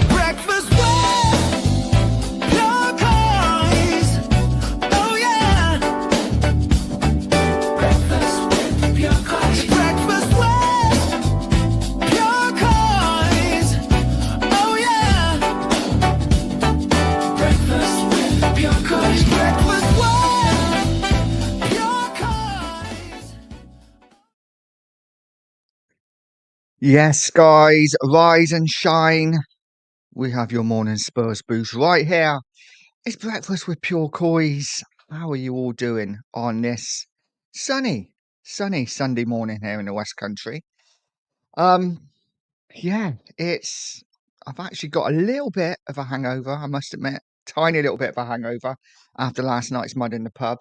Breakfast with your Coys. Oh yeah. Breakfast with your Coys. Breakfast with your Coys. Oh yeah. Breakfast with your Coys. Breakfast with your Coys. Yes, guys, rise and shine. We have your morning Spurs boost right here. It's breakfast with pure Coys. How are you all doing on this sunny Sunday morning here in the West Country? Yeah, I've actually got a little bit of a hangover, I must admit. Tiny little bit of a hangover after last night's mud in the pub.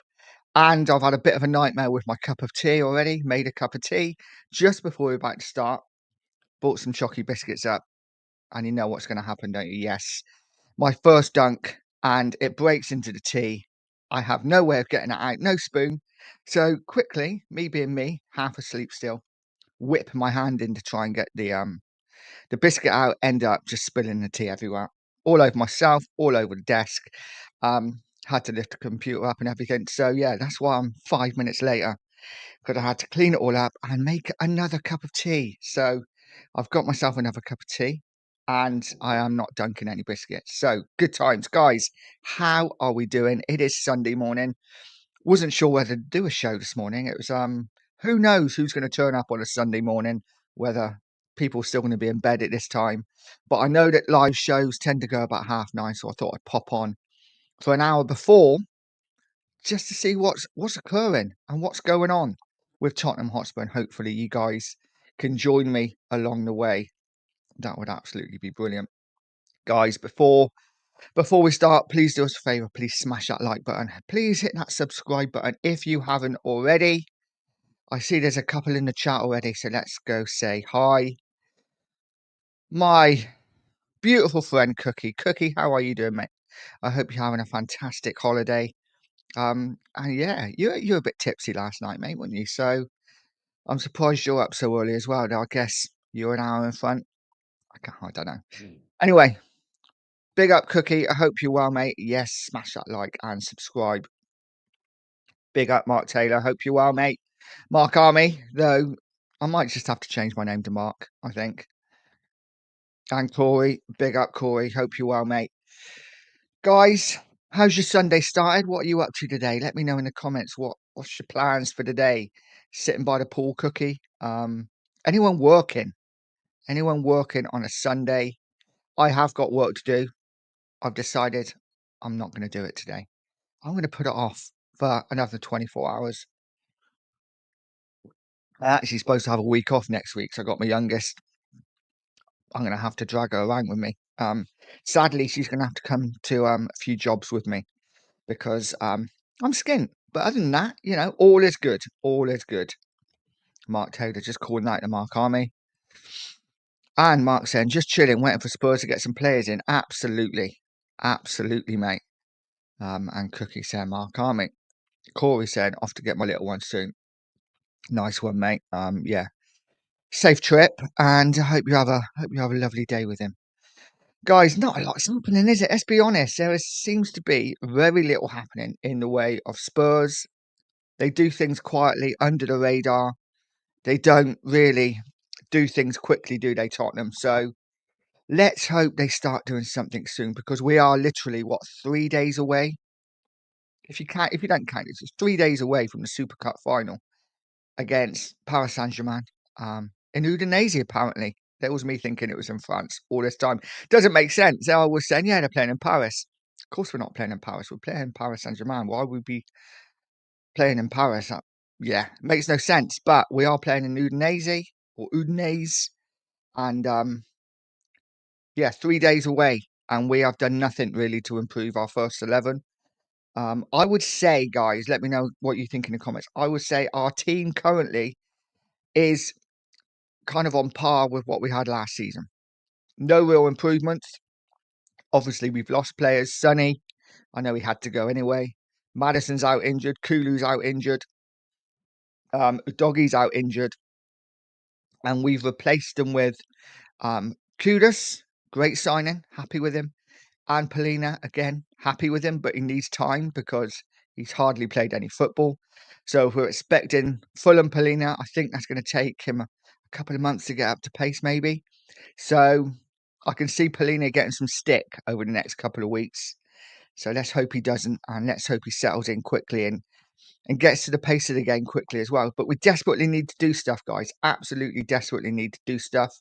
And I've had a bit of a nightmare with my cup of tea already. Made a cup of tea just before we were about to start. Bought some chalky biscuits up. And you know what's going to happen, don't you? Yes. My first dunk, and it breaks into the tea. I have no way of getting it out, no spoon. So quickly, me being me, half asleep still, whip my hand in to try and get the biscuit out, end up just spilling the tea everywhere. All over myself, all over the desk. Had to lift the computer up and everything. So yeah, that's why I'm 5 minutes later. Because I had to clean it all up and make another cup of tea. So I've got myself another cup of tea and I am not dunking any biscuits. So good times, guys. How are we doing? It is Sunday morning. Wasn't sure whether to do a show this morning. It was who knows who's going to turn up on a Sunday morning, whether people are still going to be in bed at this time. But I know that live shows tend to go about 9:30, so I thought I'd pop on for an hour before just to see what's occurring and what's going on with Tottenham Hotspur, and hopefully you guys can join me along the way. That would absolutely be brilliant. Guys, before we start, please do us a favour. Please smash that like button. Please hit that subscribe button if you haven't already. I see there's a couple in the chat already, so let's go say hi. My beautiful friend Cookie. Cookie, how are you doing, mate? I hope you're having a fantastic holiday. And yeah, you're a bit tipsy last night, mate, weren't you? So I'm surprised you're up so early as well. I guess you're an hour in front. I don't know. Anyway, big up, Cookie. I hope you're well, mate. Yes, smash that like and subscribe. Big up, Mark Taylor. Hope you're well, mate. Mark Army, though, I might just have to change my name to Mark, I think. And Corey, big up, Corey. Hope you're well, mate. Guys, how's your Sunday started? What are you up to today? Let me know in the comments. What's your plans for today? Sitting by the pool, Cookie? Anyone working? Anyone working on a Sunday? I have got work to do. I've decided I'm not going to do it today. I'm going to put it off for another 24 hours. I'm actually supposed to have a week off next week, so I got my youngest. I'm going to have to drag her around with me. Sadly, she's going to have to come to a few jobs with me because I'm skint. But other than that, you know, all is good. All is good. Mark Taylor just calling out the Mark Army. And Mark saying, just chilling, waiting for Spurs to get some players in. Absolutely. Absolutely, mate. And Cookie saying, Mark Army. Corey saying, off to get my little one soon. Nice one, mate. Yeah. Safe trip, and I hope you have a lovely day with him. Guys, not a lot's happening, is it? Let's be honest. Seems to be very little happening in the way of Spurs. They do things quietly under the radar. They don't really do things quickly, do they, Tottenham? So let's hope they start doing something soon, because we are literally 3 days away. If you don't count it, it's 3 days away from the Super Cup final against Paris Saint-Germain. In Udinese, apparently. That was me thinking it was in France all this time. Doesn't make sense. I was saying, yeah, they're playing in Paris. Of course we're not playing in Paris. We're playing in Paris Saint-Germain. Why would we be playing in Paris? Yeah, makes no sense. But we are playing in Udinese or Udinese. And yeah, 3 days away. And we have done nothing really to improve our first 11. I would say, guys, let me know what you think in the comments. I would say our team currently is kind of on par with what we had last season. No real improvements. Obviously, we've lost players. Sonny, I know he had to go anyway. Madison's out injured. Kulu's out injured. Doggy's out injured. and we've replaced him with Kudus, great signing, happy with him. And Polina, again, happy with him, but he needs time because he's hardly played any football. So if we're expecting Fulham Polina, I think that's going to take him a couple of months to get up to pace, maybe. So I can see Polina getting some stick over the next couple of weeks. So let's hope he doesn't, and let's hope he settles in quickly and gets to the pace of the game quickly as well. But we desperately need to do stuff, guys. Absolutely desperately need to do stuff.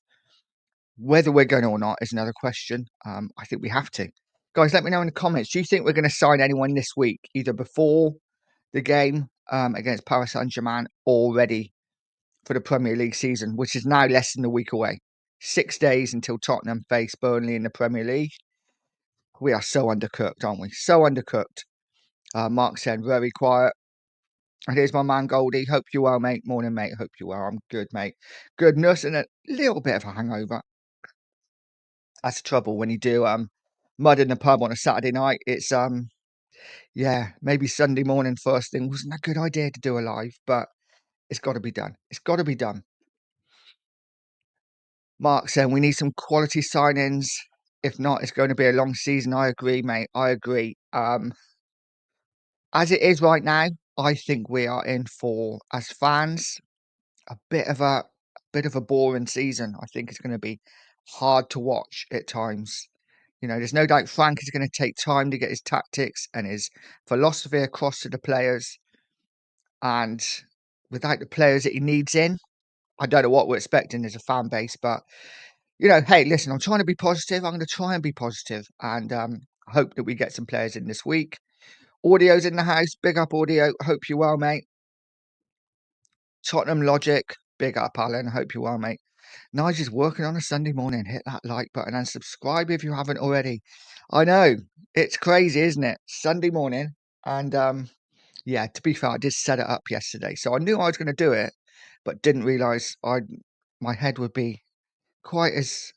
Whether we're going to or not is another question. I think we have to. Guys, let me know in the comments. Do you think we're going to sign anyone this week, either before the game against Paris Saint-Germain or ready for the Premier League season, which is now less than a week away? 6 days until Tottenham face Burnley in the Premier League. We are so undercooked, aren't we? So undercooked. Mark said, very quiet. And here's my man Goldie. Hope you're well, mate. Morning, mate. Hope you're well. I'm good, mate. Good. Nursing a little bit of a hangover. That's the trouble when you do mud in the pub on a Saturday night. It's yeah, maybe Sunday morning first thing wasn't a good idea to do a live, but it's got to be done. It's got to be done. Mark saying we need some quality signings. If not, it's going to be a long season. I agree, mate. I agree. As it is right now, I think we are in for, as fans, a bit of a boring season. I think it's going to be hard to watch at times. You know, there's no doubt Frank is going to take time to get his tactics and his philosophy across to the players. And without the players that he needs in, I don't know what we're expecting as a fan base. But, you know, hey, listen, I'm trying to be positive. I'm going to try and be positive and hope that we get some players in this week. Audio's in the house. Big up, Audio. Hope you're well, mate. Tottenham Logic. Big up, Alan. Hope you're well, mate. Nigel's working on a Sunday morning. Hit that like button and subscribe if you haven't already. I know. It's crazy, isn't it? Sunday morning. And yeah, to be fair, I did set it up yesterday. So I knew I was going to do it, but didn't realise my head would be quite as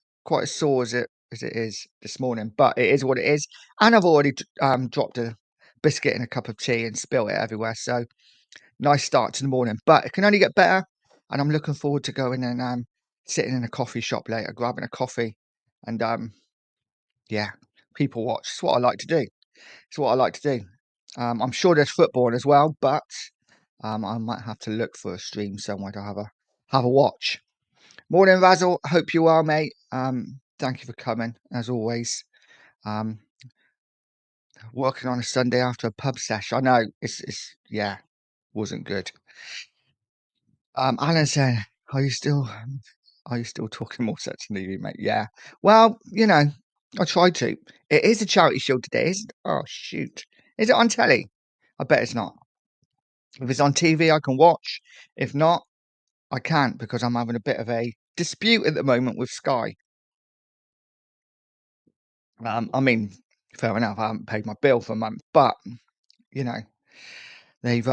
sore as it is this morning. But it is what it is. And I've already dropped a biscuit in a cup of tea and spilled it everywhere. So nice start to the morning. But it can only get better. And I'm looking forward to going and sitting in a coffee shop later, grabbing a coffee and yeah, people watch. It's what I like to do. It's what I like to do. I'm sure there's football as well, but I might have to look for a stream somewhere to have a watch. Morning, Razzle. Hope you are, mate. Thank you for coming as always. Working on a Sunday after a pub sesh. I know it's yeah, wasn't good. Alan saying, are you still talking more sense than you, mate? Yeah. Well, you know, I tried to. It is a charity show today, isn't it? Oh shoot. Is it on telly? I bet it's not. If it's on TV, I can watch. If not, I can't because I'm having a bit of a dispute at the moment with Sky. I mean, fair enough, I haven't paid my bill for a month, but you know, they've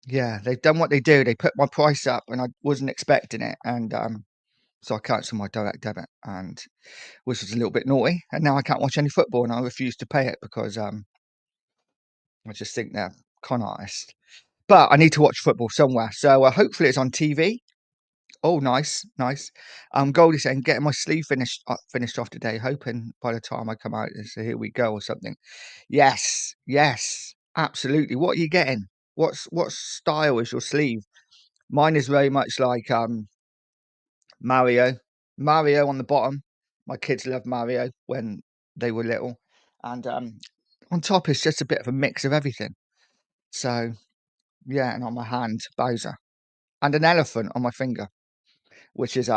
yeah, they've done what they do. They put my price up and I wasn't expecting it. And so I cancelled my direct debit and which was a little bit naughty. And now I can't watch any football and I refuse to pay it because I just think they're con artists. But I need to watch football somewhere. So hopefully it's on TV. Oh, nice, nice. Goldie saying, getting my sleeve finished off today, hoping by the time I come out, so here we go or something. Yes, yes, absolutely. What are you getting? What style is your sleeve? Mine is very much like Mario. Mario on the bottom. My kids loved Mario when they were little, and on top is just a bit of a mix of everything. So yeah, and on my hand, Bowser, and an elephant on my finger, which is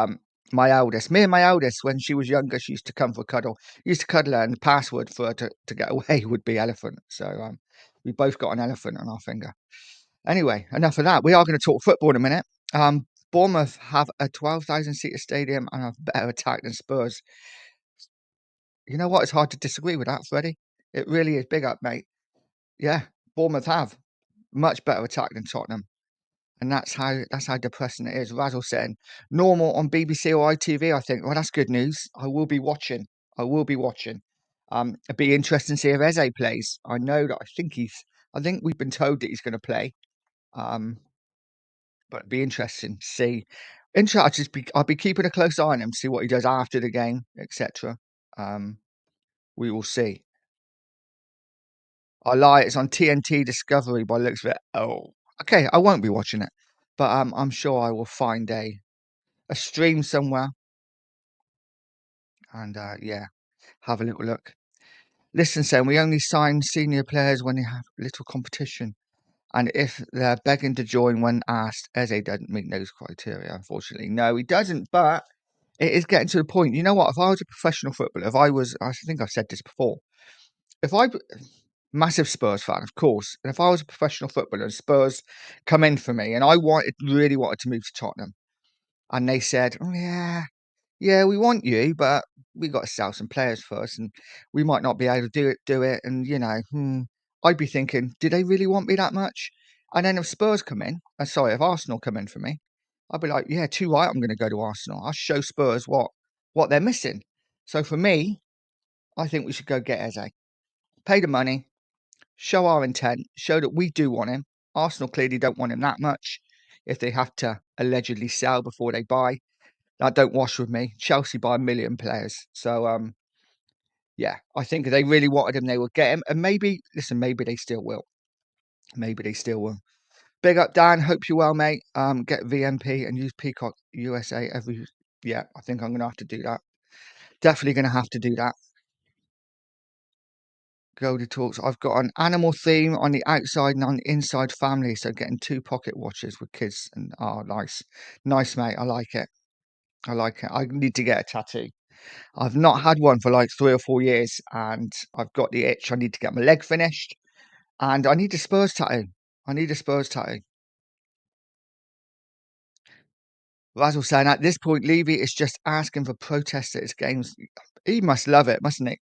my eldest. Me and my eldest, when she was younger, she used to come for a cuddle. Used to cuddle her, and the password for her to get away would be elephant. So we both got an elephant on our finger. Anyway, enough of that. We are going to talk football in a minute. Bournemouth have a 12,000 seater stadium and have better attack than Spurs. You know what? It's hard to disagree with that, Freddie. It really is. Big up, mate. Yeah, Bournemouth have much better attack than Tottenham. And that's how depressing it is. Razzle saying normal on BBC or ITV. I think. Well, that's good news. I will be watching. I will be watching. It'd be interesting to see if Eze plays. I know that. I think we've been told that he's going to play. But it'd be interesting to see I'll be keeping a close eye on him, see what he does after the game, etc. Um, we will see. I lie, it's on TNT Discovery by the looks of it. Oh, okay, I won't be watching it, but I'm sure I will find a stream somewhere and yeah, have a little look. Listen, Sam, we only sign senior players when they have little competition, and if they're begging to join when asked, Eze doesn't meet those criteria, unfortunately. No, he doesn't, but it is getting to the point. You know what? If I was a professional footballer, I think I've said this before, if I, massive Spurs fan, of course, and if I was a professional footballer and Spurs come in for me and I really wanted to move to Tottenham, and they said, oh, yeah, we want you, but we got to sell some players first, and we might not be able to do it. And I'd be thinking, do they really want me that much? And then if Spurs come in, sorry, if Arsenal come in for me, I'd be like, yeah, too right, I'm going to go to Arsenal. I'll show Spurs what they're missing. So for me, I think we should go get Eze, pay the money, show our intent, show that we do want him. Arsenal clearly don't want him that much. If they have to allegedly sell before they buy, that don't wash with me. Chelsea buy 1 million players. So yeah, I think if they really wanted him, they would get him. And maybe, listen, maybe they still will. Maybe they still will. Big up, Dan. Hope you're well, mate. Get VMP and use Peacock USA every. Yeah, I think I'm gonna have to do that. Definitely gonna have to do that. Goldie talks. I've got an animal theme on the outside and on the inside family. So getting 2 pocket watches with kids and nice, nice, mate. I like it. I like it. I need to get a tattoo. I've not had one for like 3 or 4 years, and I've got the itch. I need to get my leg finished, and I need a Spurs tattoo. I need a Spurs tattoo. Razzle saying at this point, Levy is just asking for protests at his games. He must love it, mustn't he?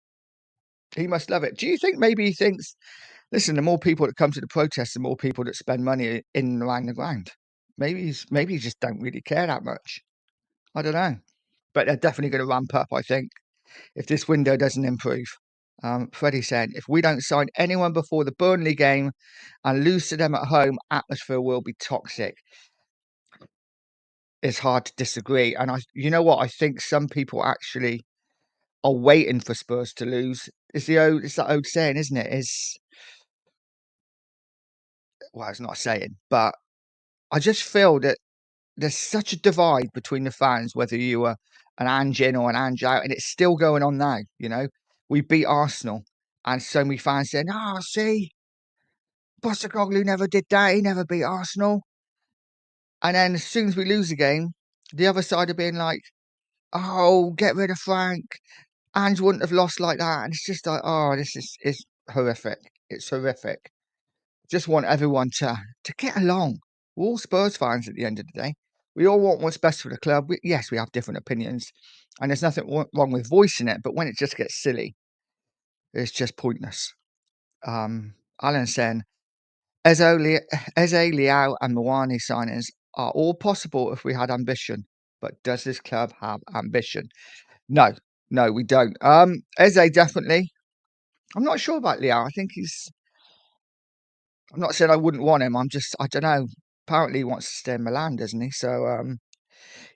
He must love it. Do you think maybe he thinks, listen, the more people that come to the protests, the more people that spend money in and around the ground? Maybe he just don't really care that much. I don't know. But they're definitely going to ramp up, I think, if this window doesn't improve. Freddie said, if we don't sign anyone before the Burnley game and lose to them at home, atmosphere will be toxic. It's hard to disagree. And you know what? I think some people actually are waiting for Spurs to lose. It's that old saying, isn't it? Well, it's not a saying, but I just feel that there's such a divide between the fans, whether you were an Ange in or an Ange out, and it's still going on now. We beat Arsenal, and so many fans saying, "Oh, see, Postecoglou never did that. He never beat Arsenal." And then as soon as we lose a game, the other side are being like, "Oh, get rid of Frank. Ange wouldn't have lost like that." And it's just like, oh, this is horrific. It's horrific. Just want everyone to get along. We're all Spurs fans at the end of the day. We all want what's best for the club. Yes, we have different opinions, and there's nothing wrong with voicing it. But when it just gets silly, it's just pointless. Alan saying, Eze, Liao, and Mwani signings are all possible if we had ambition. But does this club have ambition? No, no, we don't. Eze definitely. I'm not sure about Liao. I think I'm not saying I wouldn't want him. I don't know. Apparently he wants to stay in Milan, doesn't he? So,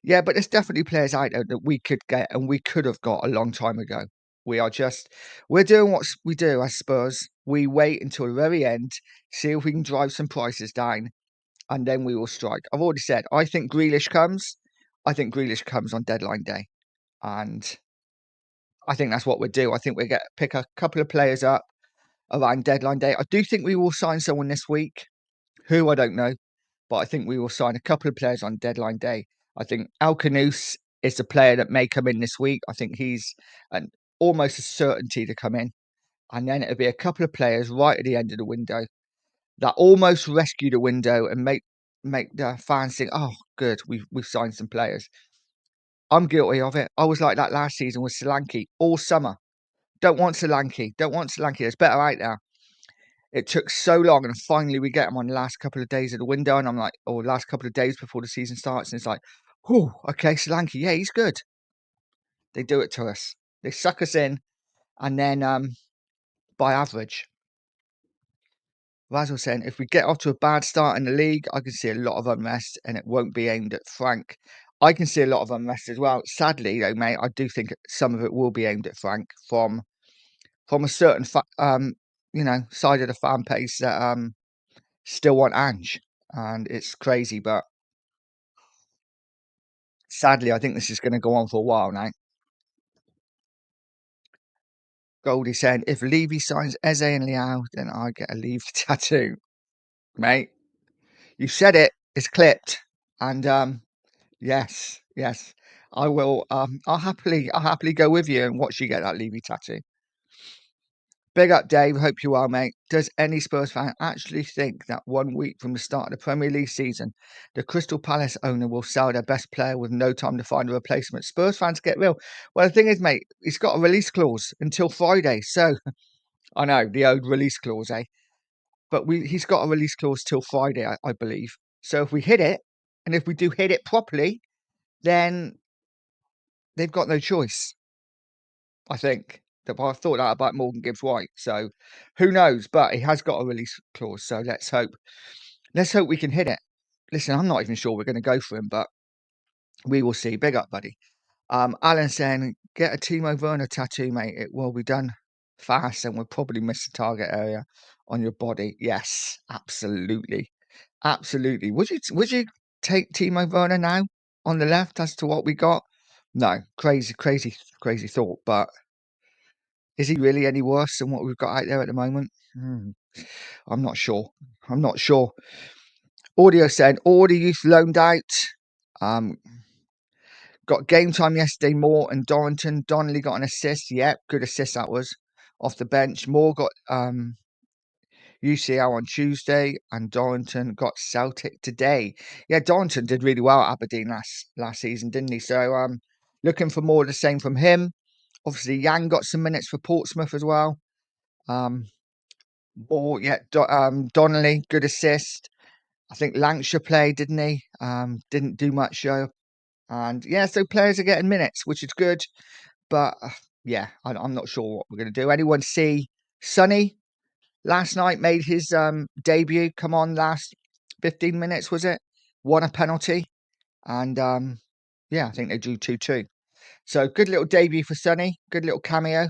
yeah, but there's definitely players out there that we could get and we could have got a long time ago. We're doing what we do as Spurs. We wait until the very end, see if we can drive some prices down, and then we will strike. I've already said, I think Grealish comes. I think Grealish comes on deadline day. And I think that's what we'll do. I think we'll pick a couple of players up around deadline day. I do think we will sign someone this week. Who, I don't know. But I think we will sign a couple of players on deadline day. I think Alcanus is the player that may come in this week. I think he's almost a certainty to come in. And then it'll be a couple of players right at the end of the window that almost rescue the window and make the fans think, oh, good, we've signed some players. I'm guilty of it. I was like that last season with Solanke all summer. Don't want Solanke. Don't want Solanke. There's better out there. It took so long, and finally we get him on the last couple of days of the window, and I'm like, or last couple of days before the season starts, and it's like, oh, okay, Solanke, yeah, he's good. They do it to us. They suck us in, and then by average. Razzle saying, if we get off to a bad start in the league, I can see a lot of unrest, and it won't be aimed at Frank. I can see a lot of unrest as well. Sadly, though, mate, I do think some of it will be aimed at Frank from a certain side of the fan base that still want Ange, and it's crazy. But sadly, I think this is going to go on for a while now. Goldie saying, if Levy signs Eze and Liao, then I get a Levy tattoo, mate. You said it. It's clipped, and yes, yes, I will. I'll happily go with you and watch you get that Levy tattoo. Big up, Dave. Hope you are, mate. Does any Spurs fan actually think that 1 week from the start of the Premier League season, the Crystal Palace owner will sell their best player with no time to find a replacement? Spurs fans get real. Well, the thing is, mate, he's got a release clause until Friday. So I know the old release clause, eh? But he's got a release clause till Friday, I believe. So if we hit it, and if we do hit it properly, then they've got no choice. I think. I've thought that about Morgan Gibbs White. So who knows? But he has got a release clause. So let's hope. Let's hope we can hit it. Listen, I'm not even sure we're going to go for him, but we will see. Big up, buddy. Alan saying, get a Timo Werner tattoo, mate. It will be done fast and we'll probably miss the target area on your body. Yes, absolutely. Absolutely. Would you take Timo Werner now on the left as to what we got? No, crazy, crazy, crazy thought. But is he really any worse than what we've got out there at the moment? I'm not sure. I'm not sure. Audio said all the youth loaned out. Um, got game time yesterday. Moore and Dorrington. Donnelly got an assist. Yep, good assist that was off the bench. Moore got UCL on Tuesday, and Dorrington got Celtic today. Yeah, Dorrington did really well at Aberdeen last season, didn't he? So looking for more of the same from him. Obviously, Yang got some minutes for Portsmouth as well. Donnelly, good assist. I think Lancashire played, didn't he? Didn't do much show. And yeah, so players are getting minutes, which is good. But yeah, I'm not sure what we're going to do. Anyone see Sonny last night made his debut? Come on, last 15 minutes, was it? Won a penalty. And yeah, I think they drew 2-2. So good little debut for Sonny. Good little cameo.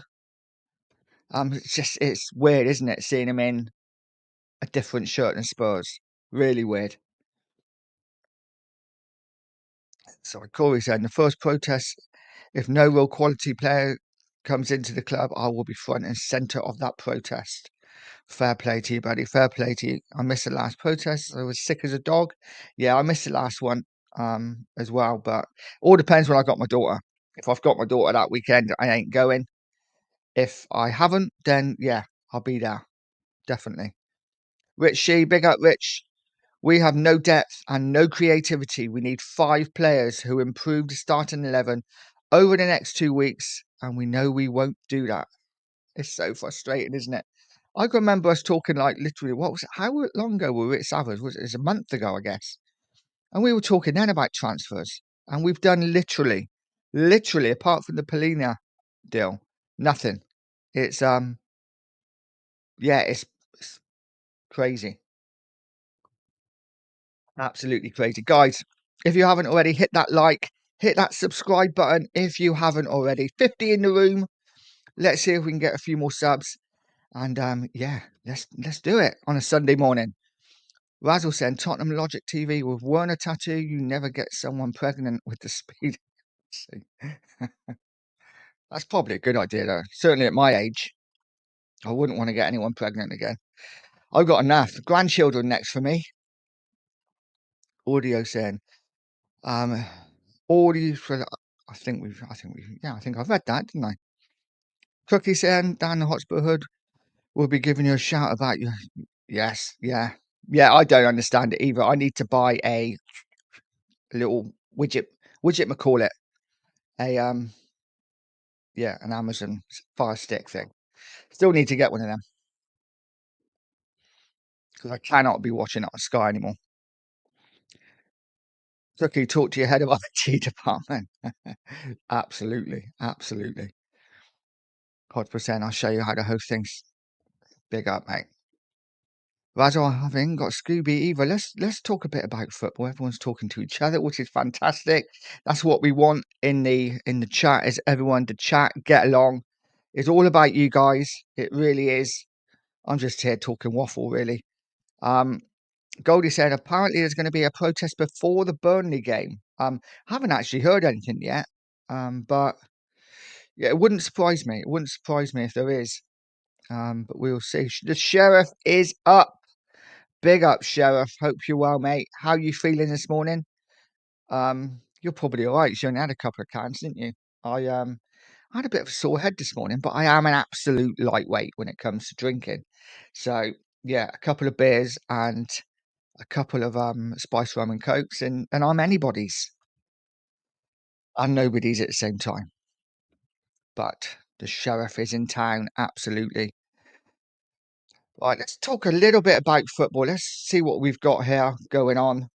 It's weird, isn't it? Seeing him in a different shirt than Spurs. Really weird. So Corey said, the first protest, if no real quality player comes into the club, I will be front and centre of that protest. Fair play to you, buddy. Fair play to you. I missed the last protest. I was sick as a dog. Yeah, I missed the last one as well. But all depends when I got my daughter. If I've got my daughter that weekend, I ain't going. If I haven't, then yeah, I'll be there. Definitely. Rich Shee, big up, Rich. We have no depth and no creativity. We need 5 players who improve the starting 11 over the next 2 weeks, and we know we won't do that. It's so frustrating, isn't it? I can remember us talking like literally, how long ago were we at Savage? Was it a month ago, I guess? And we were talking then about transfers, and we've done literally, apart from the Polina deal, nothing. It's yeah, it's crazy. Absolutely crazy. Guys, if you haven't already, hit that like, hit that subscribe button if you haven't already. 50 in the room. Let's see if we can get a few more subs. And yeah, let's do it on a Sunday morning. Razzle said Tottenham Logic TV with Werner tattoo, you never get someone pregnant with the speed. That's probably a good idea though. Certainly at my age, I wouldn't want to get anyone pregnant again. I've got enough. Grandchildren next for me. Audio saying Um, audio for I think I've read that, didn't I? Cookie saying down the Hotspur Hood will be giving you a shout about you. Yes, yeah, yeah. I don't understand it either. I need to buy a little widget, call it a yeah, an Amazon Fire Stick thing. Still need to get one of them because I cannot be watching it on Sky anymore. Cookie, talk to your head of IT department. Absolutely, absolutely. 100%. I'll show you how to host things. Big up, mate. Razzle, I haven't got Scooby either. Let's talk a bit about football. Everyone's talking to each other, which is fantastic. That's what we want in the chat, is everyone to chat, get along. It's all about you guys. It really is. I'm just here talking waffle, really. Um, Goldie said apparently there's going to be a protest before the Burnley game. Haven't actually heard anything yet. But yeah, it wouldn't surprise me. It wouldn't surprise me if there is. But we'll see. The sheriff is up. Big up, Sheriff. Hope you're well, mate. How you feeling this morning? You're probably all right. You only had a couple of cans, didn't you? I had a bit of a sore head this morning, but I am an absolute lightweight when it comes to drinking. So yeah, a couple of beers and a couple of spice rum and cokes, and I'm anybody's and nobody's at the same time. But the sheriff is in town, absolutely. Right, let's talk a little bit about football. Let's see what we've got here going on.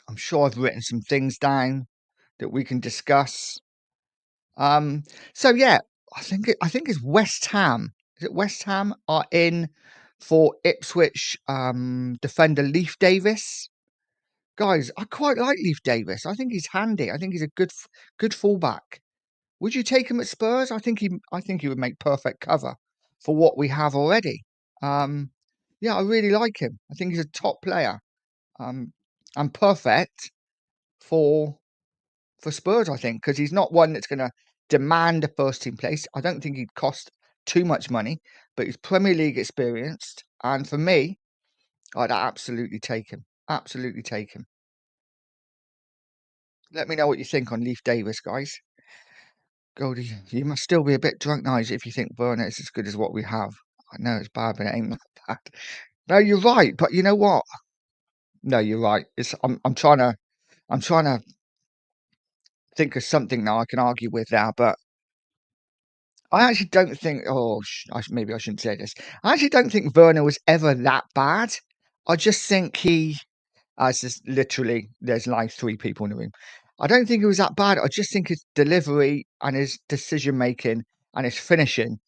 I'm sure I've written some things down that we can discuss. Um, so yeah, I think it's West Ham. Is it West Ham are in for Ipswich defender Leif Davis? Guys, I quite like Leif Davis. I think he's handy. I think he's a good fullback. Would you take him at Spurs? I think he would make perfect cover for what we have already. Um, yeah, I really like him. I think he's a top player. Um, and perfect for Spurs, I think, because he's not one that's going to demand a first team place. I don't think he'd cost too much money, but he's Premier League experienced. And for me, I'd absolutely take him. Absolutely take him. Let me know what you think on Leif Davis, guys. Goldie, you must still be a bit drunk now if you think Werner is as good as what we have. I know it's bad, but it ain't that bad. No, you're right. But you know what? No, you're right. I'm trying to think of something now I can argue with now, but I actually don't think. Oh, maybe I shouldn't say this. I actually don't think Werner was ever that bad. I just think he, as is literally, there's like three people in the room. I don't think it was that bad. I just think his delivery and his decision making and his finishing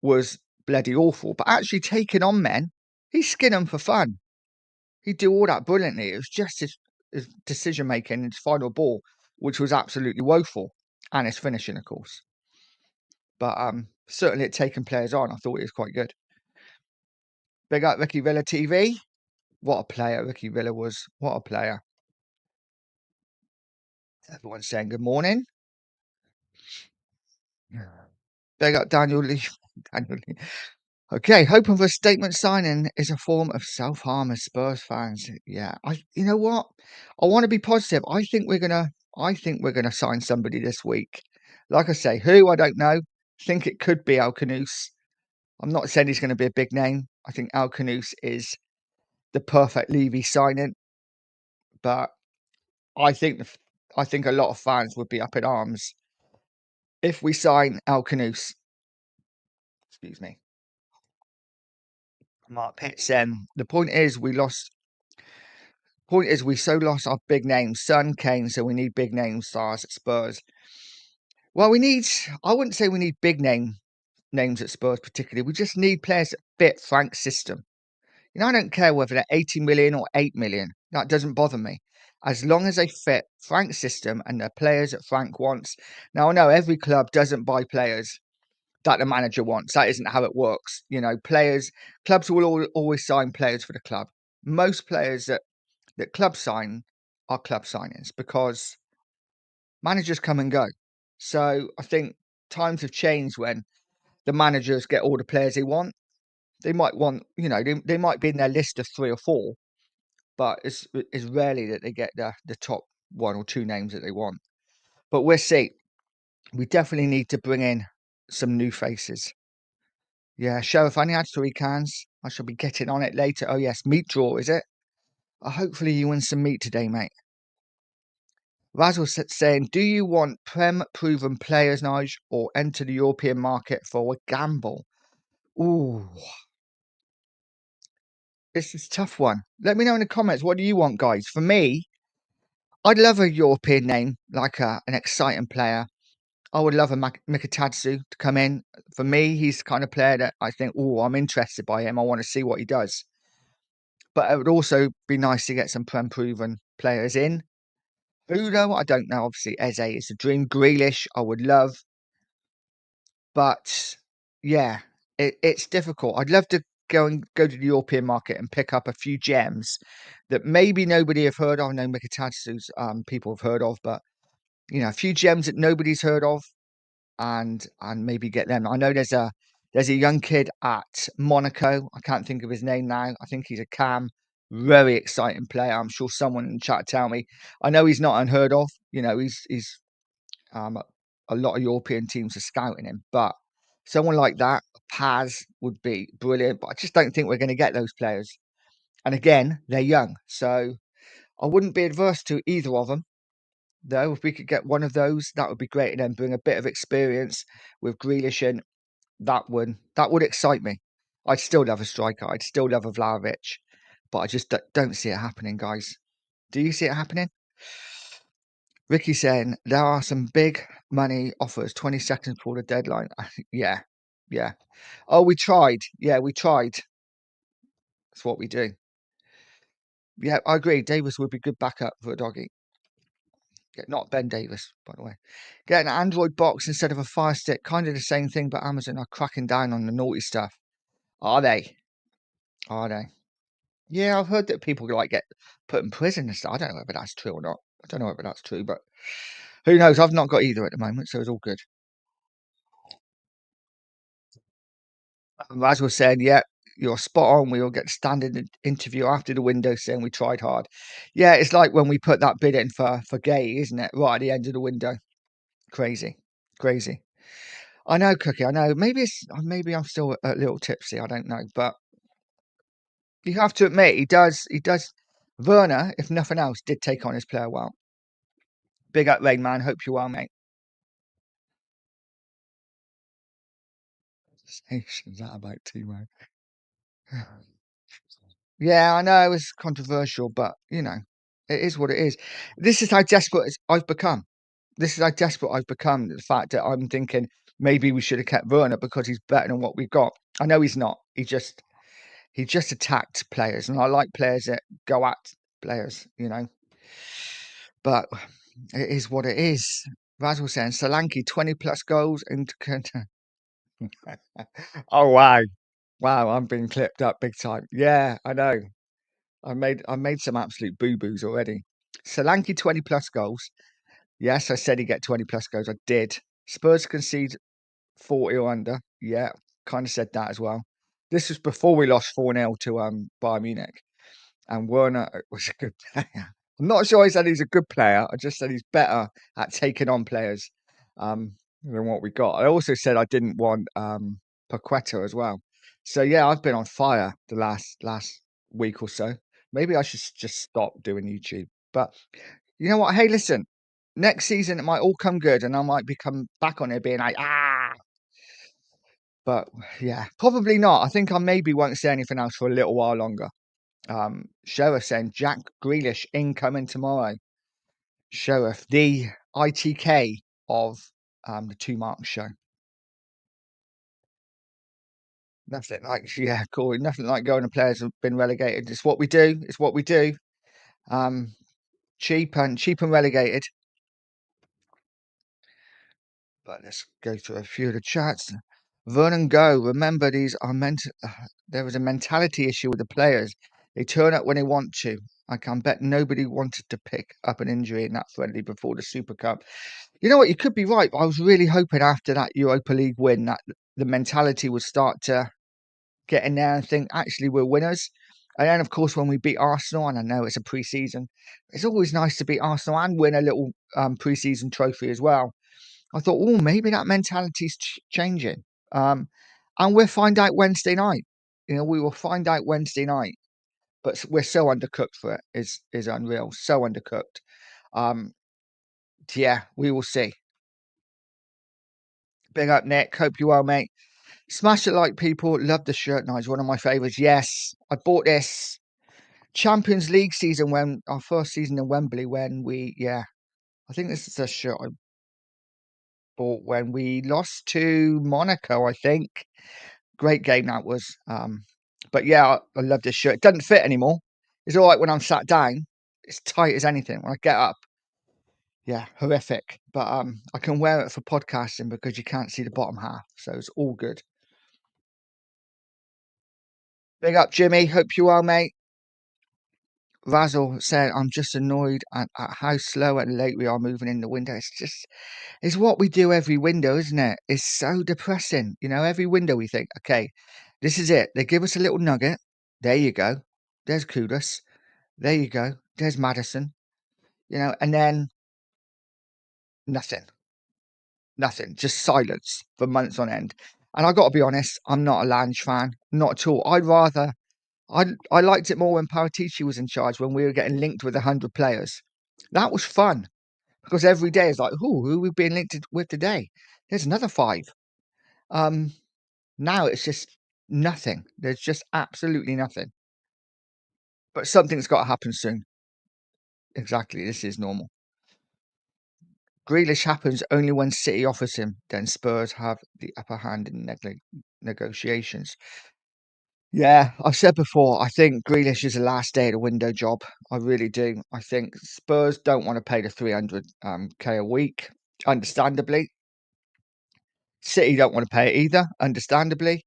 was bloody awful. But actually taking on men, he's skin them for fun. He'd do all that brilliantly. It was just his decision making, his final ball, which was absolutely woeful, and his finishing, of course. But certainly at taking players on, I thought it was quite good. Big up Ricky Villa TV. What a player Ricky Villa was. What a player. Everyone's saying good morning. Big up Daniel Lee. Daniel Lee. Okay, hoping for a statement signing is a form of self-harm as Spurs fans. Yeah, you know what? I want to be positive. I think we're gonna sign somebody this week. Like I say, who I don't know. Think it could be Al Kanouse. I'm not saying he's going to be a big name. I think Al Kanouse is the perfect Levy signing, but I think I think a lot of fans would be up in arms if we sign Al Kanouse. Excuse me. Mark Pitts. The point is we lost. Point is we so lost our big names, Son, Kane. So we need big name stars at Spurs. Well, we need. I wouldn't say we need big names at Spurs particularly. We just need players that fit Frank's system. You know, I don't care whether they're 80 million or 8 million. That doesn't bother me. As long as they fit Frank's system and the players that Frank wants. Now, I know every club doesn't buy players that the manager wants. That isn't how it works. You know, clubs will always sign players for the club. Most players that clubs sign are club signings because managers come and go. So I think times have changed when the managers get all the players they want. They might want, you know, they might be in their list of three or four, but it's rarely that they get the top one or two names that they want. But we'll see. We definitely need to bring in some new faces. Yeah, Sheriff only had 3 cans. I shall be getting on it later. Oh yes, meat draw, is it? Hopefully you win some meat today, mate. Razzle saying, do you want Prem proven players, Nige, or enter the European market for a gamble? Ooh, this is a tough one. Let me know in the comments. What do you want, guys? For me, I'd love a European name, like an exciting player. I would love a Mikatadzu to come in. For me, he's the kind of player that I think, oh, I'm interested by him. I want to see what he does. but it would also be nice to get some Prem proven players in. Who though? I don't know. Obviously, Eze is a dream. Grealish, I would love, but yeah, it's difficult. I'd love to go to the European market and pick up a few gems that maybe nobody have heard of. No, Mikatatsu's people have heard of, but a few gems that nobody's heard of, and maybe get them. I know there's a young kid at Monaco. I can't think of his name now. I think he's a cam. Very exciting player. I'm sure someone in the chat tell me. I know he's not unheard of. He's a lot of European teams are scouting him, but someone like that, Paz, would be brilliant. But I just don't think we're going to get those players. And again, they're young, so I wouldn't be adverse to either of them. Though, if we could get one of those, that would be great, and then bring a bit of experience with Grealish in. That would excite me. I'd still love a striker. I'd still love a Vlahovic, but I just don't see it happening, guys. Do you see it happening? Ricky saying there are some big money offers 20 seconds before the deadline. Yeah, yeah. Oh, we tried. Yeah, we tried. That's what we do. Yeah, I agree. Davis would be good backup for a doggy. Yeah, not Ben Davis, by the way. Get an Android box instead of a Fire Stick. Kind of the same thing, but Amazon are cracking down on the naughty stuff. Are they? Are they? Yeah, I've heard that people get put in prison and stuff. I don't know whether that's true or not. I don't know whether that's true, but who knows? I've not got either at the moment, so it's all good. As was saying, yeah, you're spot on. We all get standard interview after the window saying we tried hard. Yeah, it's like when we put that bid in for Gay, isn't it? Right at the end of the window. Crazy, crazy. I know, Cookie. I know. Maybe I'm still a little tipsy. I don't know, but you have to admit he does. He does. Werner, if nothing else, did take on his player well. Big up, Rain Man. Hope you're well, mate. Is that about Timo? Yeah, I know it's controversial, but it is what it is. This is how desperate I've become. This is how desperate I've become. The fact that I'm thinking maybe we should have kept Werner because he's better than what we've got. I know he's not. He just attacked players, and I like players that go at players. But it is what it is. Raz was saying Solanke 20 plus goals and oh wow, I'm being clipped up big time. Yeah, I know. I made some absolute boo-boos already. Solanke 20 plus goals. Yes, I said he'd get 20 plus goals. I did. Spurs concede 40 or under. Yeah, kind of said that as well. This was before we lost 4-0 to Bayern Munich. And Werner was a good player. I'm not sure I said he's a good player. I just said he's better at taking on players than what we got. I also said I didn't want Paqueta as well. So yeah, I've been on fire the last week or so. Maybe I should just stop doing YouTube. But you know what? Hey, listen. Next season it might all come good, and I might become back on it being like But yeah, probably not. I think I maybe won't say anything else for a little while longer. Sheriff saying Jack Grealish incoming tomorrow. Sheriff, the ITK of the Two Marks show. Nothing like cool. Nothing like going to players who've been relegated. It's what we do. It's what we do. Cheap and relegated. But let's go through a few of the chats. Vernon Go, remember these are there was a mentality issue with the players. They turn up when they want to. I can bet nobody wanted to pick up an injury in that friendly before the Super Cup. You know what? You could be right. But I was really hoping after that Europa League win that the mentality would start to get in there and think, actually, we're winners. And then, of course, when we beat Arsenal, and I know it's a pre-season, it's always nice to beat Arsenal and win a little pre-season trophy as well. I thought, oh, maybe that mentality's changing. And we'll find out Wednesday night. We will find out Wednesday night. But we're so undercooked for it. Is unreal. So undercooked. Yeah, we will see. Big up, Nick. Hope you well, mate. Smash it like people. Love the shirt. Now, it's one of my favourites. Yes, I bought this Champions League season when our first season in Wembley. I think this is a shirt I bought when we lost to Monaco. I think great game that was. But yeah, I love this shirt. It doesn't fit anymore. It's all right when I'm sat down. It's tight as anything. When I get up, yeah, horrific. But I can wear it for podcasting because you can't see the bottom half, so it's all good. Big up, Jimmy. Hope you well, mate. Razzle said, I'm just annoyed at how slow and late we are moving in the window. It's what we do every window, isn't it? It's so depressing. You know, every window we think, okay, this is it. They give us a little nugget. There you go. There's Kudus. There you go. There's Madison. You know, and then nothing, nothing, just silence for months on end. And I got to be honest, I'm not a Lange fan, not at all. I liked it more when Paratici was in charge, when we were getting linked with 100 players. That was fun because every day is like, who are we being linked with today? There's another 5. Um, Now it's just nothing. There's just absolutely nothing. But something's got to happen soon. Exactly. This is normal. Grealish happens only when City offers him. Then Spurs have the upper hand in negotiations. Yeah, I've said before, I think Grealish is a last day of the window job. I really do. I think Spurs don't want to pay the 300 k a week, understandably. City don't want to pay it either, understandably.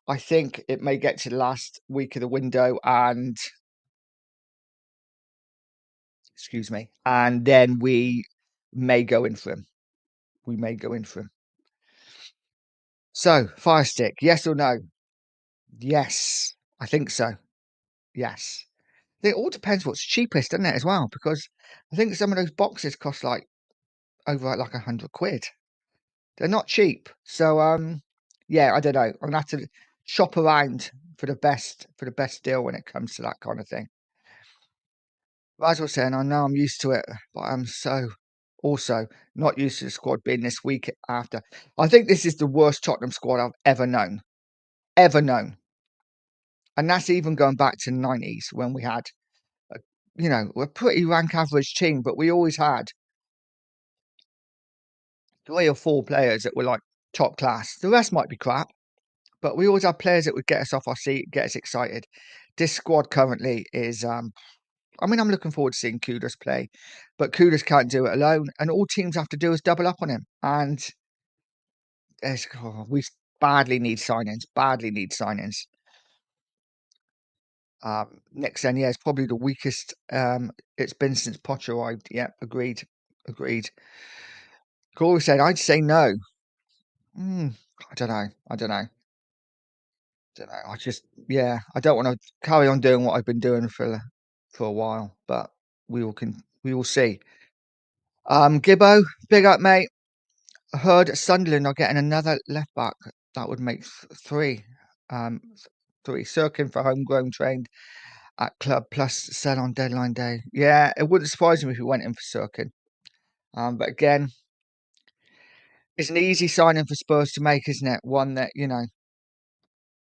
I think it may get to the last week of the window and, excuse me, and then we may go in for him. We may go in for him. So, Fire Stick, yes or no? Yes, I think so. Yes. It all depends what's cheapest, doesn't it, as well? Because I think some of those boxes cost like over like 100 quid. They're not cheap. So yeah, I don't know. I'm gonna have to shop around for the best deal when it comes to that kind of thing. But as I was saying, I know I'm used to it, but I'm so also not used to the squad being this week after. I think this is the worst Tottenham squad I've ever known. Ever known. And that's even going back to the 90s when we had a, a pretty rank average team, but we always had 3 or 4 players that were like top class. The rest might be crap, but we always have players that would get us off our seat, get us excited. This squad currently is, I mean, I'm looking forward to seeing Kudus play, but Kudus can't do it alone, and all teams have to do is double up on him. And we badly need signings, badly need signings. Next then, yeah, it's probably the weakest it's been since Potter arrived. Yeah, agreed, agreed. Corey said, I'd say no. I don't know. I don't know. Don't know. Yeah, I don't want to carry on doing what I've been doing for a while, but we will see. Gibbo, big up, mate. I heard Sunderland are getting another left back. That would make 3. 3 Cirkin for homegrown trained at club plus sell on deadline day. Yeah, it wouldn't surprise me if we went in for Cirkin. But again, it's an easy signing for Spurs to make, isn't it? One that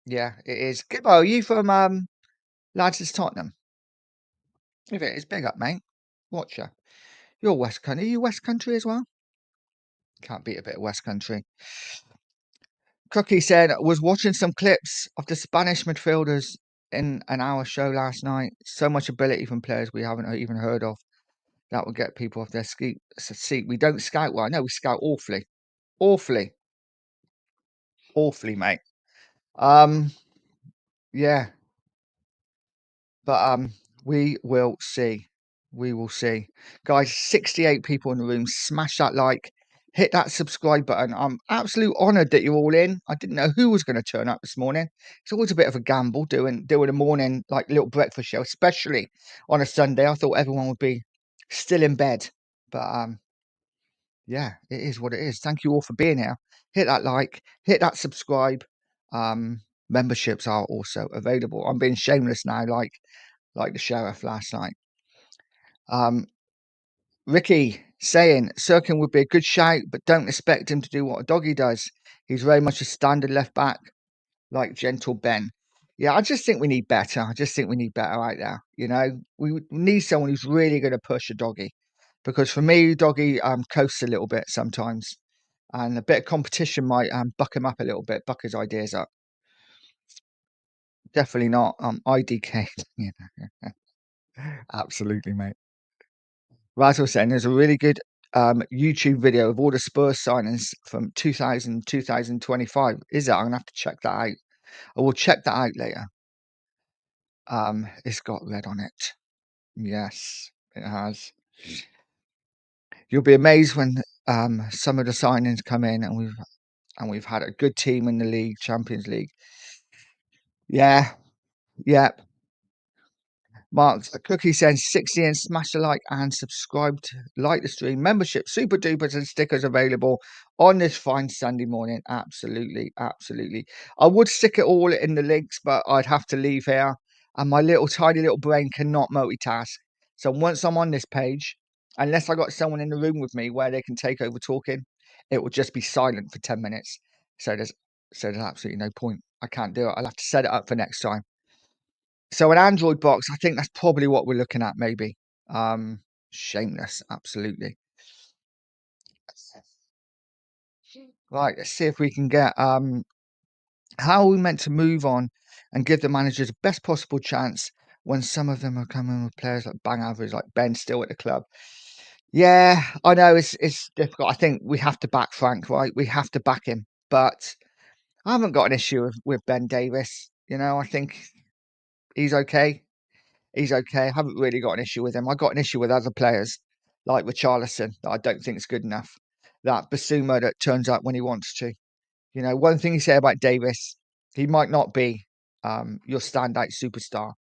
yeah, it is. Gibbo, are you from Lads it's Tottenham? If it is, big up, mate. Watcher. You're West Country. Are you West Country as well? Can't beat a bit of West Country. Cookie said, was watching some clips of the Spanish midfielders in an hour show last night. So much ability from players we haven't even heard of. That will get people off their seat. We don't scout well. No, we scout awfully. Awfully. Awfully, mate. Um, yeah. But we will see. We will see. Guys, 68 people in the room. Smash that like. Hit that subscribe button. I'm absolutely honoured that you're all in. I didn't know who was going to turn up this morning. It's always a bit of a gamble doing a morning like little breakfast show, especially on a Sunday. I thought everyone would be still in bed. But yeah, it is what it is. Thank you all for being here. Hit that like, hit that subscribe. Memberships are also available. I'm being shameless now, like the sheriff last night. Ricky saying Sirkin would be a good shout, but don't expect him to do what a doggy does. He's very much a standard left back, like Gentle Ben. Yeah, I just think we need better. I just think we need better out there. We need someone who's really going to push a doggy, because for me, doggy coasts a little bit sometimes, and a bit of competition might buck him up a little bit, buck his ideas up. Definitely not IDK. Absolutely, mate. Razzle saying there's a really good YouTube video of all the Spurs signings from 2025. Is that? I'm gonna have to check that out. I will check that out later. It's got red on it. Yes, it has. You'll be amazed when some of the signings come in, and we've had a good team in the league, Champions League. Yeah, yeah. Mark's a cookie says 60 and smash the like and subscribe to like the stream. Membership, super dupers and stickers available on this fine Sunday morning. Absolutely, absolutely. I would stick it all in the links, but I'd have to leave here. And my little tiny little brain cannot multitask. So once I'm on this page, unless I got someone in the room with me where they can take over talking, it will just be silent for 10 minutes. So there's absolutely no point. I can't do it. I'll have to set it up for next time. So an Android box, I think that's probably what we're looking at, maybe. Shameless, absolutely. Right, let's see if we can get how are we meant to move on and give the managers the best possible chance when some of them are coming with players like bang average, like Ben still at the club. Yeah, I know it's difficult. I think we have to back Frank, right? We have to back him. But I haven't got an issue with Ben Davis. I think he's okay. He's okay. I haven't really got an issue with him. I got an issue with other players like Richarlison that I don't think is good enough. That Basuma that turns up when he wants to. One thing you say about Davis, he might not be your standout superstar,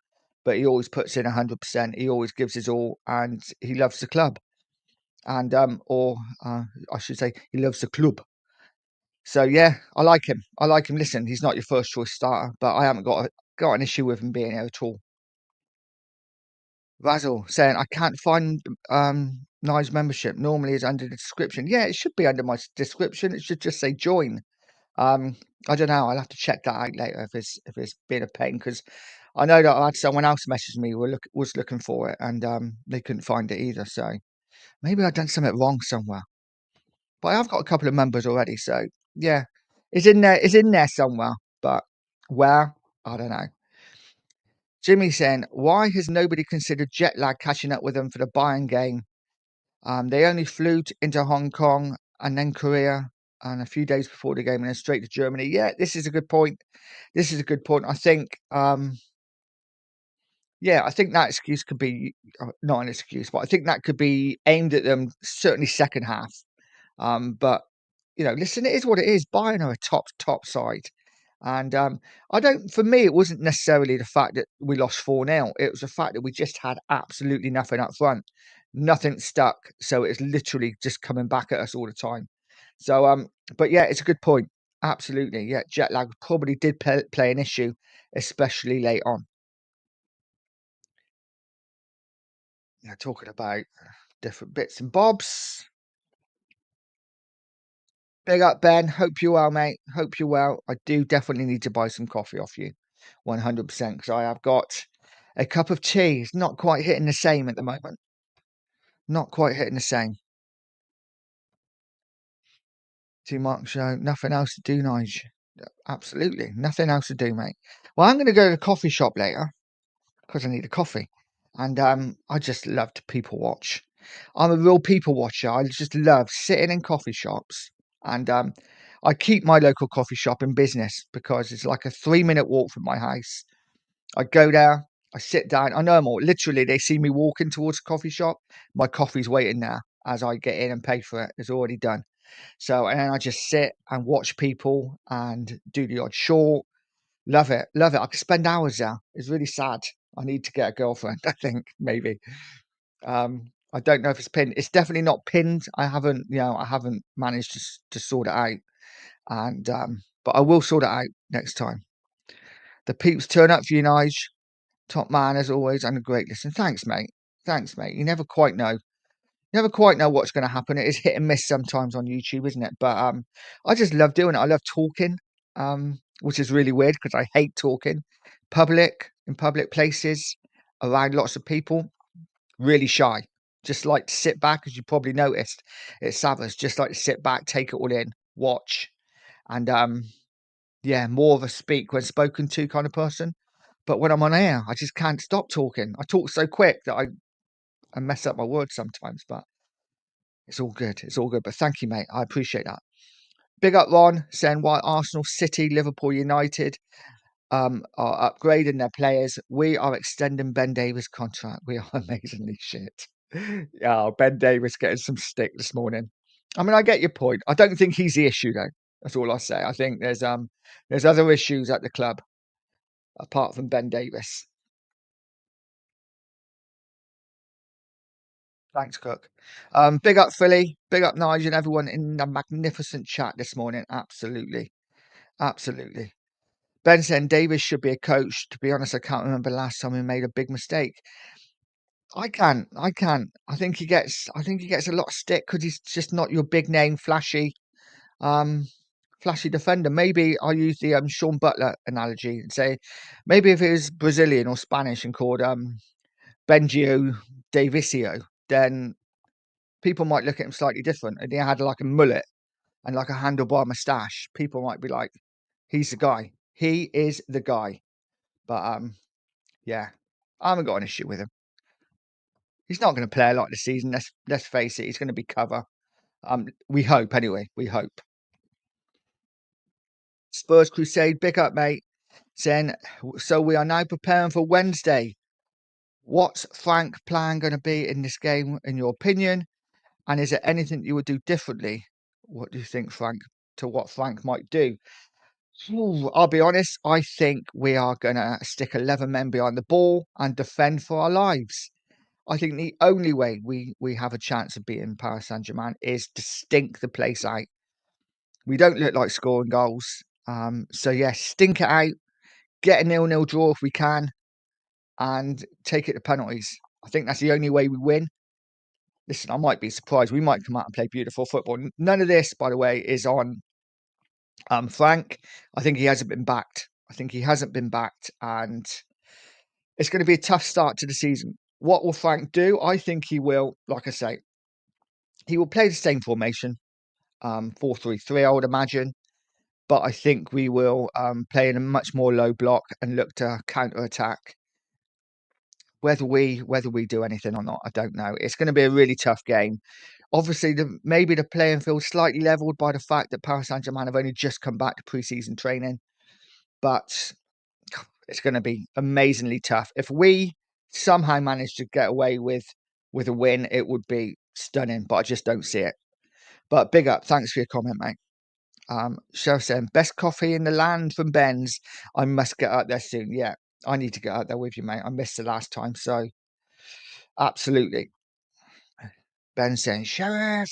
but he always puts in 100%. He always gives his all, and he loves the club. And or I should say, he loves the club. So yeah, I like him. I like him. Listen, he's not your first choice starter, but I haven't got an issue with him being here at all. Razzle saying I can't find Nige's membership. Normally it's under the description. Yeah, it should be under my description. It should just say join. I don't know. I'll have to check that out later if it's been a pain, because I know that I had someone else message me was looking for it, and they couldn't find it either. So maybe I've done something wrong somewhere. But I've got a couple of members already, so yeah, it's in there. It's in there somewhere, but where, I don't know. Jimmy saying, why has nobody considered jet lag catching up with them for the Bayern game? They only flew into Hong Kong and then Korea, and a few days before the game, and then straight to Germany. Yeah, this is a good point. This is a good point. I think, yeah, I think that excuse could be not an excuse, but I think that could be aimed at them. Certainly, second half. But listen, it is what it is. Bayern are a top side. And I don't, for me, it wasn't necessarily the fact that we lost 4-0. It was the fact that we just had absolutely nothing up front. Nothing stuck. So it's literally just coming back at us all the time. So, but yeah, it's a good point. Absolutely. Yeah, jet lag probably did play an issue, especially late on. Yeah, talking about different bits and bobs. Big up, Ben. Hope you're well, mate. Hope you're well. I do definitely need to buy some coffee off you, 100%, because I have got a cup of tea. It's not quite hitting the same at the moment. Not quite hitting the same. Too much show. Nothing else to do, Nige. Absolutely. Nothing else to do, mate. Well, I'm going to go to the coffee shop later because I need a coffee. And I just love to people watch. I'm a real people watcher. I just love sitting in coffee shops. And I keep my local coffee shop in business because it's like a 3-minute walk from my house. I go there, I sit down. I know them all. Literally, they see me walking towards the coffee shop. My coffee's waiting there as I get in and pay for it. It's already done. So, and then I just sit and watch people and do the odd short. Love it. Love it. I could spend hours there. It's really sad. I need to get a girlfriend, I think, maybe. I don't know if it's pinned. It's definitely not pinned. I haven't managed to sort it out. And but I will sort it out next time. The peeps turn up for you, Nige. Top man as always, and a great listen. Thanks, mate. Thanks, mate. You never quite know. You never quite know what's going to happen. It is hit and miss sometimes on YouTube, isn't it? But I just love doing it. I love talking, which is really weird because I hate talking in public places, around lots of people. Really shy. Just like to sit back, as you probably noticed. It's Savas. Just like to sit back, take it all in, watch, and yeah, more of a speak when spoken to kind of person. But when I'm on air, I just can't stop talking. I talk so quick that I mess up my words sometimes, but it's all good. It's all good. But thank you, mate. I appreciate that. Big up Ron saying why Arsenal, City, Liverpool United are upgrading their players. We are extending Ben Davies' contract. We are amazingly shit. Yeah, Ben Davies getting some stick this morning. I mean, I get your point. I don't think he's the issue though. That's all I say. I think there's other issues at the club apart from Ben Davies. Thanks, Cook. Big up Philly, big up Nigel and everyone in the magnificent chat this morning. Absolutely. Absolutely. Ben saying Davis should be a coach. To be honest, I can't remember last time he made a big mistake. I can't. I think he gets a lot of stick because he's just not your big name, um, flashy defender. Maybe I'll use the Sean Butler analogy and say maybe if it was Brazilian or Spanish and called Benjio Davisio, then people might look at him slightly different. And he had like a mullet and like a handlebar moustache. People might be like, he's the guy. He is the guy. But yeah, I haven't got an issue with him. He's not going to play a lot this season. Let's face it. He's going to be cover. We hope anyway. We hope. Spurs Crusade, big up, mate. Saying so. We are now preparing for Wednesday. What's Frank's plan going to be in this game, in your opinion? And is there anything you would do differently? What do you think, Frank? To what Frank might do? Ooh, I'll be honest. I think we are going to stick 11 men behind the ball and defend for our lives. I think the only way we have a chance of beating Paris Saint-Germain is to stink the place out. We don't look like scoring goals. So yeah, stink it out, get a 0-0 draw if we can, and take it to penalties. I think that's the only way we win. Listen, I might be surprised. We might come out and play beautiful football. None of this, by the way, is on Frank. I think he hasn't been backed. And it's going to be a tough start to the season. What will Frank do? I think he will, like I say, he will play the same formation, 4-3-3, I would imagine. But I think we will play in a much more low block and look to counter attack. Whether we do anything or not, I don't know. It's going to be a really tough game. Obviously, maybe the playing field slightly leveled by the fact that Paris Saint-Germain have only just come back to pre-season training. But it's going to be amazingly tough. If we somehow manage to get away with a win, it would be stunning. But I just don't see it. But big up. Thanks for your comment, mate. Cheryl saying, best coffee in the land from Ben's. I must get out there soon. Yeah, I need to get out there with you, mate. I missed the last time. So, absolutely. Ben saying, Sheriff.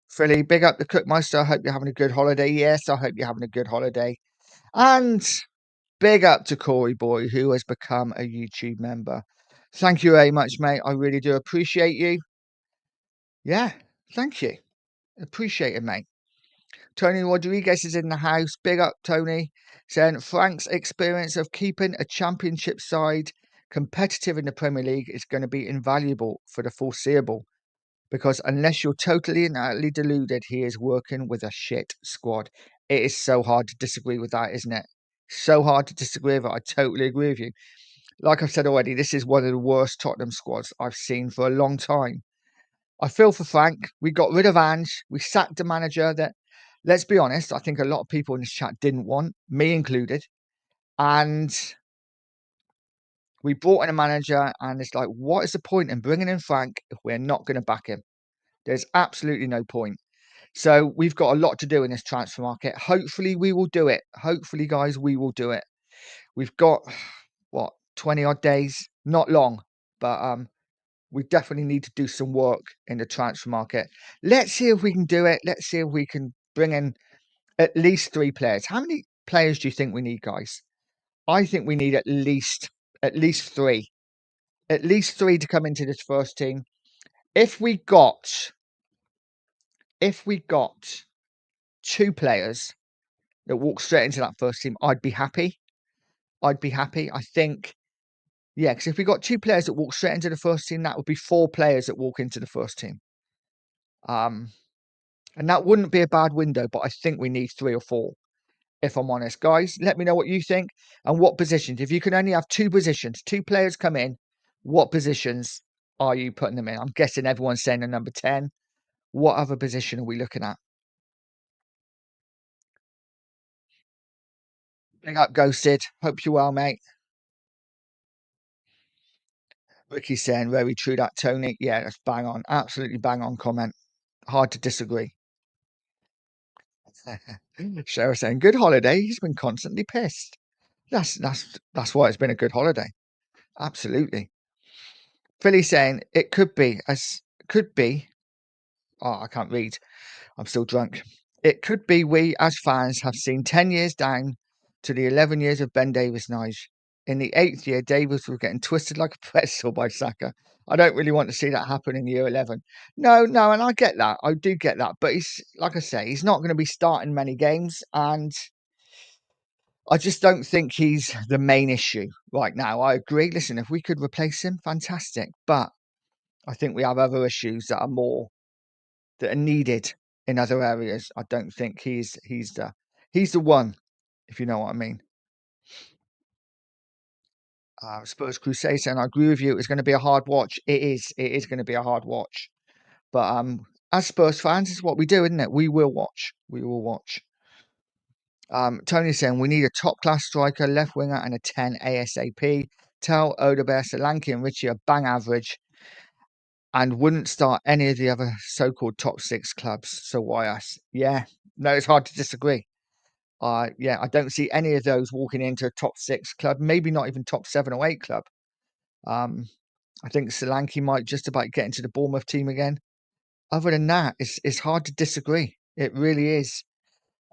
Philly, big up the Cookmeister. I hope you're having a good holiday. Yes, I hope you're having a good holiday. And big up to Corey Boy, who has become a YouTube member. Thank you very much, mate. I really do appreciate you. Yeah, thank you. Appreciate it, mate. Tony Rodriguez is in the house. Big up, Tony. Saying Frank's experience of keeping a championship side competitive in the Premier League is going to be invaluable for the foreseeable. Because unless you're totally and utterly deluded, he is working with a shit squad. It is so hard to disagree with that, isn't it? So hard to disagree with it. I totally agree with you. Like I've said already, this is one of the worst Tottenham squads I've seen for a long time. I feel for Frank. We got rid of Ange. We sacked a manager that, let's be honest, I think a lot of people in this chat didn't want, me included. And we brought in a manager, and it's like, what is the point in bringing in Frank if we're not going to back him? There's absolutely no point. So we've got a lot to do in this transfer market. Hopefully we will do it. Hopefully, guys, we will do it. We've got, what, 20 odd days? Not long, but we definitely need to do some work in the transfer market. Let's see if we can do it. Let's see if we can bring in at least 3 players. How many players do you think we need, guys? I think we need at least 3. At least 3 to come into this first team. If we got 2 players that walk straight into that first team, I'd be happy. I think, yeah, because if we got 2 players that walk straight into the first team, that would be 4 players that walk into the first team. And that wouldn't be a bad window, but I think we need 3 or 4. if I'm honest. Guys, let me know what you think and what positions. If you can only have two positions, two players come in, what positions are you putting them in? I'm guessing everyone's saying a number 10. What other position are we looking at? Big up, Ghosted. Hope you're well, mate. Ricky's saying, very true that, Tony. Yeah, that's bang on. Absolutely bang on comment. Hard to disagree. Cheryl saying, good holiday. He's been constantly pissed. That's why it's been a good holiday. Absolutely. Philly saying, it could be. Oh, I can't read. I'm still drunk. It could be we as fans have seen 10 years down to the 11 years of Ben Davies' Nige. In the 8th year, Davies was getting twisted like a pretzel by Saka. I don't really want to see that happen in year 11. No, and I get that. I do get that. But he's, like I say, he's not going to be starting many games. And I just don't think he's the main issue right now. I agree. Listen, if we could replace him, fantastic. But I think we have other issues that are needed in other areas. I don't think he's the one, if you know what I mean. Spurs Crusade saying, I agree with you. It's going to be a hard watch. It is. It is going to be a hard watch. But as Spurs fans, it's what we do, isn't it? We will watch. We will watch. Tony's saying we need a top class striker, left winger, and a 10 ASAP. Tell Odegaard, Solanke, and Richie are bang average, and wouldn't start any of the other so-called top 6 clubs. So why us? Yeah, no, it's hard to disagree. Yeah, I don't see any of those walking into a top 6 club, maybe not even top 7 or 8 club. I think Solanke might just about get into the Bournemouth team again. Other than that, it's hard to disagree. It really is.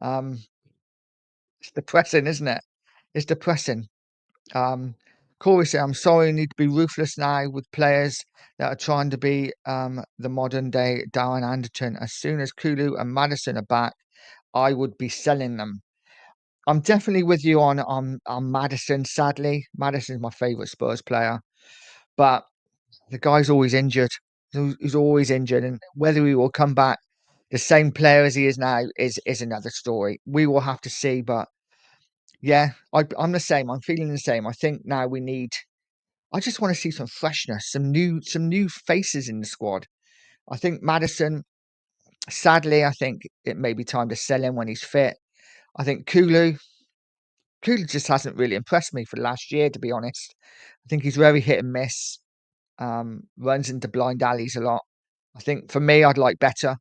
It's depressing, isn't it? It's depressing. Corey said, I'm sorry, you need to be ruthless now with players that are trying to be the modern day Darren Anderton. As soon as Kulu and Madison are back, I would be selling them. I'm definitely with you on Madison. Sadly, Madison's my favourite Spurs player, but the guy's always injured. He's always injured, and whether he will come back the same player as he is now is another story. We will have to see. But yeah, I'm the same. I'm feeling the same. I think now we need. I just want to see some freshness, some new faces in the squad. I think Madison. Sadly, I think it may be time to sell him when he's fit. I think Kulu just hasn't really impressed me for the last year, to be honest. I think he's very hit and miss. Runs into blind alleys a lot. I think for me, I'd like better,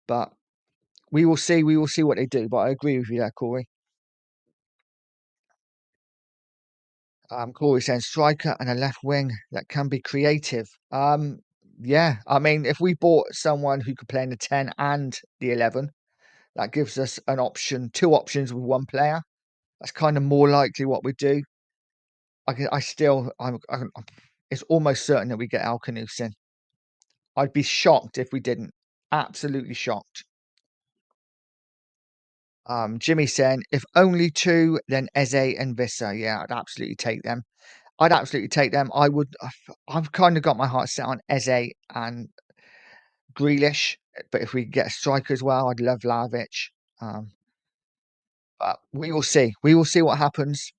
but we will see. We will see what they do. But I agree with you there, Corey. Corey saying striker and a left wing that can be creative. Yeah, I mean, if we bought someone who could play in the 10 and the 11, that gives us an option, two options with one player. That's kind of more likely what we do. It's almost certain that we get Alcanus in. I'd be shocked if we didn't. Absolutely shocked. Jimmy saying, if only two, then Eze and Vissa. Yeah, I'd absolutely take them. I'd absolutely take them. I've kind of got my heart set on Eze and Grealish, but if we get a striker as well, I'd love Vlahovic. But we will see. We will see what happens.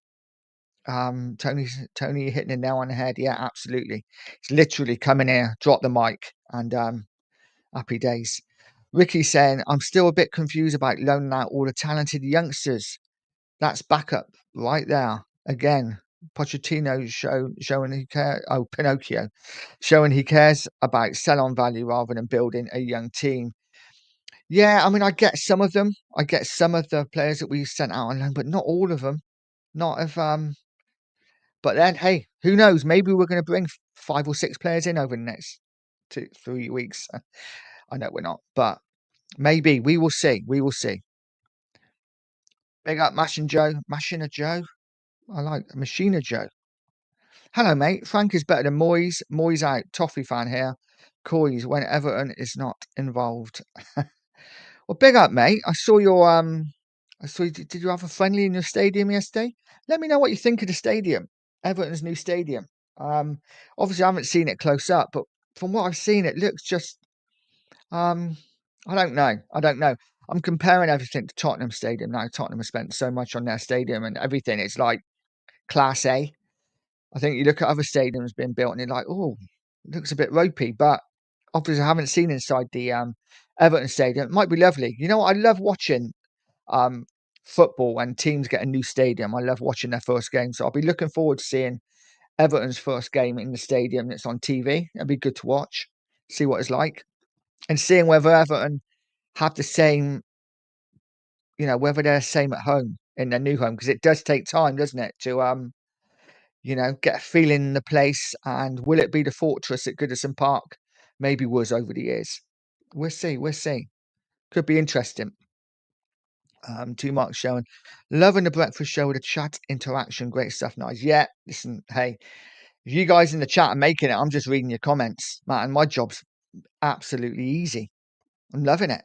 Tony hitting the nail on the head. Yeah, absolutely. It's literally coming here, drop the mic, and happy days. Ricky saying, I'm still a bit confused about loaning out all the talented youngsters. That's backup right there. Again, Pochettino showing he cares. Oh, Pinocchio showing he cares about sell-on value rather than building a young team. Yeah, I mean, I get some of them. I get some of the players that we sent out on loan, but not all of them. Not if But then, hey, who knows? Maybe we're going to bring 5 or 6 players in over the next 2-3 weeks. I know we're not, but maybe we will see. We will see. Big up Machina Joe. I like Machina Joe. Hello, mate. Frank is better than Moyes. Moyes out. Toffee fan here. Coys when Everton is not involved. Well, big up, mate. I saw your I saw. Did you have a friendly in your stadium yesterday? Let me know what you think of the stadium, Everton's new stadium. Obviously I haven't seen it close up, but from what I've seen, it looks just I don't know. I don't know. I'm comparing everything to Tottenham Stadium now. Tottenham has spent so much on their stadium and everything. It's like class A. I think you look at other stadiums being built and you're like, oh, it looks a bit ropey. But obviously, I haven't seen inside the Everton Stadium. It might be lovely. You know what? I love watching um, football when teams get a new stadium. I love watching their first game. So I'll be looking forward to seeing Everton's first game in the stadium that's on TV. It'd be good to watch, see what it's like, and seeing whether Everton have the same, whether they're the same at home in their new home, because it does take time, doesn't it, to get a feeling in the place. And will it be the fortress that Goodison Park maybe was over the years? We'll see. We'll see. Could be interesting. Two marks showing. Loving the breakfast show with the chat interaction. Great stuff, nice. Yeah, listen, hey, if you guys in the chat are making it, I'm just reading your comments, man. My job's absolutely easy. I'm loving it.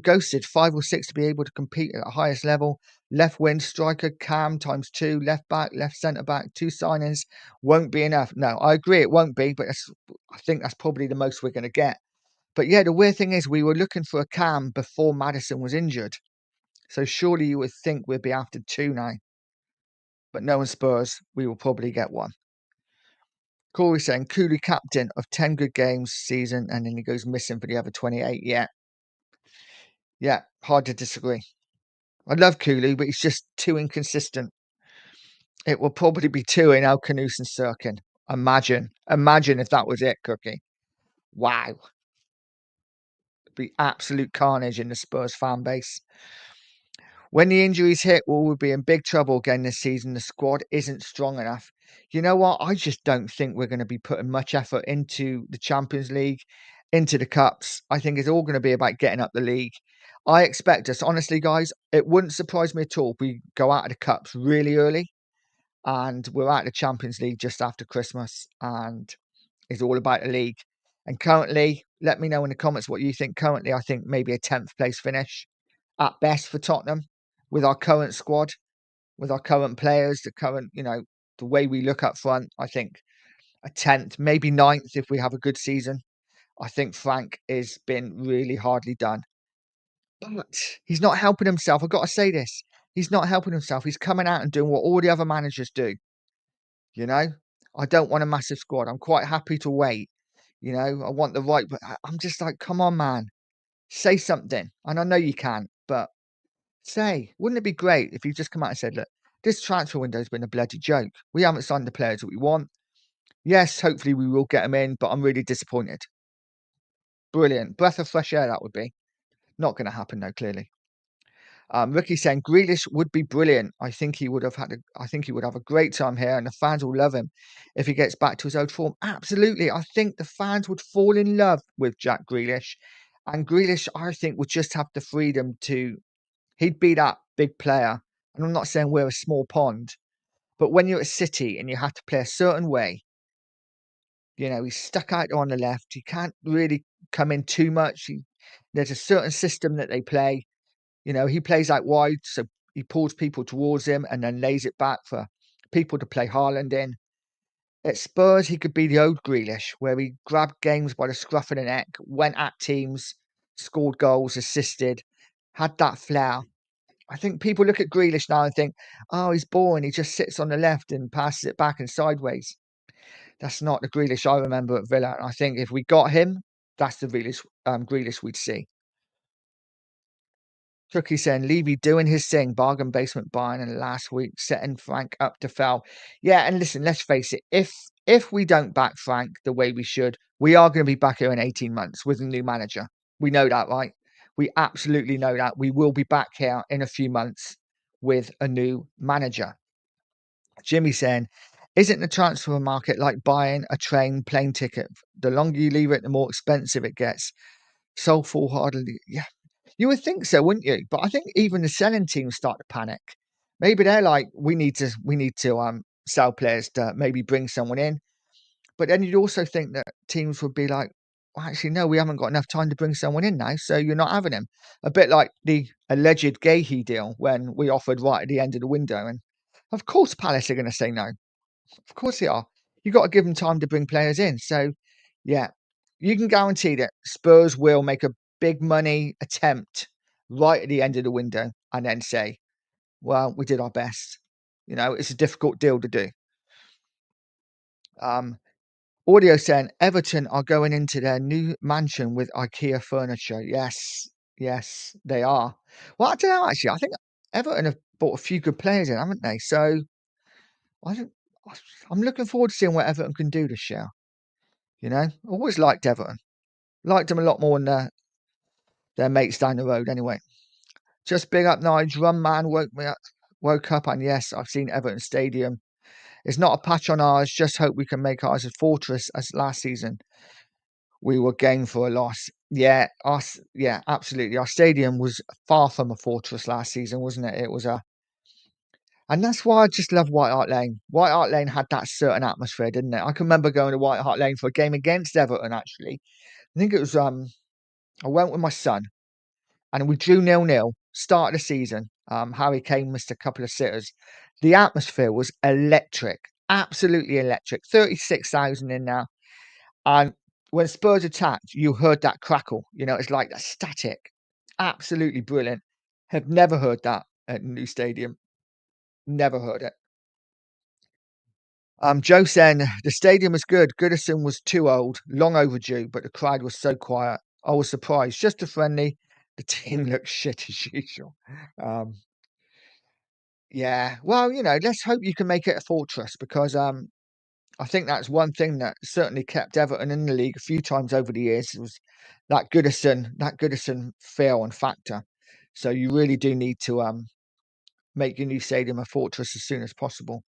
Ghosted 5 or 6 to be able to compete at the highest level. Left wing striker, Cam times 2. Left back, left centre back, 2 signings won't be enough. No, I agree it won't be, but I think that's probably the most we're going to get. But yeah, the weird thing is we were looking for a Cam before Maddison was injured. So surely you would think we'd be after 2 now. But knowing Spurs, we will probably get 1. Corey saying, Cooley captain of 10 good games season, and then he goes missing for the other 28. Yeah, hard to disagree. I love Cooley, but he's just too inconsistent. It will probably be 2 in El Canus and Sirkin. Imagine if that was it, Cookie. Wow. It'd be absolute carnage in the Spurs fan base. When the injuries hit, we'll be in big trouble again this season. The squad isn't strong enough. You know what? I just don't think we're going to be putting much effort into the Champions League, into the Cups. I think it's all going to be about getting up the league. I expect us, honestly, guys, it wouldn't surprise me at all if we go out of the Cups really early and we're out of the Champions League just after Christmas and it's all about the league. And currently, let me know in the comments what you think. Currently, I think maybe a 10th place finish at best for Tottenham with our current squad, with our current players, the current, the way we look up front. I think a 10th, maybe 9th if we have a good season. I think Frank has been really hardly done. But he's not helping himself. I've got to say this. He's not helping himself. He's coming out and doing what all the other managers do. I don't want a massive squad. I'm quite happy to wait. I want the right, but I'm just like, come on, man, say something. And I know you can't, but wouldn't it be great if you just come out and said, look, this transfer window has been a bloody joke. We haven't signed the players that we want. Yes, hopefully we will get them in, but I'm really disappointed. Brilliant. Breath of fresh air, that would be. Not going to happen, though, clearly. Ricky saying Grealish would be brilliant. I think he would have a great time here, and the fans will love him if he gets back to his old form. Absolutely, I think the fans would fall in love with Jack Grealish, and Grealish, I think, would just have the freedom to. He'd be that big player, and I'm not saying we're a small pond, but when you're at City and you have to play a certain way, he's stuck out on the left. He can't really come in too much. There's a certain system that they play. He plays out wide, so he pulls people towards him and then lays it back for people to play Haaland in. At Spurs, he could be the old Grealish, where he grabbed games by the scruff of the neck, went at teams, scored goals, assisted, had that flair. I think people look at Grealish now and think, oh, he's boring. He just sits on the left and passes it back and sideways. That's not the Grealish I remember at Villa. And I think if we got him, that's the Grealish we'd see. Cookie saying Levy doing his thing, bargain basement buying, and last week setting Frank up to foul. Yeah, and listen, let's face it, if we don't back Frank the way we should, we are going to be back here in 18 months with a new manager. We know that, right? We absolutely know that. We will be back here in a few months with a new manager. Jimmy saying, isn't the transfer market like buying a plane ticket? The longer you leave it, the more expensive it gets. So full-heartedly, yeah. You would think so, wouldn't you? But I think even the selling teams start to panic. Maybe they're like, we need to sell players to maybe bring someone in. But then you'd also think that teams would be like, well, actually, no, we haven't got enough time to bring someone in now, so you're not having him. A bit like the alleged Gahey deal when we offered right at the end of the window. And of course Palace are going to say no. Of course they are. You've got to give them time to bring players in. So, yeah, you can guarantee that Spurs will make a big money attempt right at the end of the window and then say, well, we did our best. You know, it's a difficult deal to do. Audio saying Everton are going into their new mansion with IKEA furniture. Yes, yes, they are. Well, I don't know actually. I think Everton have bought a few good players in, haven't they? So I don't. I'm looking forward to seeing what Everton can do this year. You know, always liked Everton. Liked them a lot more than their mates down the road. Anyway, just big up Nige. Run man woke up, and yes, I've seen Everton Stadium. It's not a patch on ours. Just hope we can make ours a fortress as last season. We were game for a loss. Yeah, us. Yeah, absolutely. Our stadium was far from a fortress last season, wasn't it? It was and that's why I just love White Hart Lane. White Hart Lane had that certain atmosphere, didn't it? I can remember going to White Hart Lane for a game against Everton. Actually, I think it was. I went with my son, and we drew 0-0. Start of the season. Harry Kane missed a couple of sitters. The atmosphere was electric, absolutely electric. 36,000 in there. And when Spurs attacked, you heard that crackle. You know, it's like that static. Absolutely brilliant. Have never heard that at a new stadium. Never heard it. Joe saying the stadium is good. Goodison was too old, long overdue, but the crowd was so quiet. I was surprised. Just a friendly. The team looks shit as usual. Um, yeah. Well, you know, let's hope you can make it a fortress because I think that's one thing that certainly kept Everton in the league a few times over the years was that Goodison feel and factor. So you really do need to make your new stadium a fortress as soon as possible.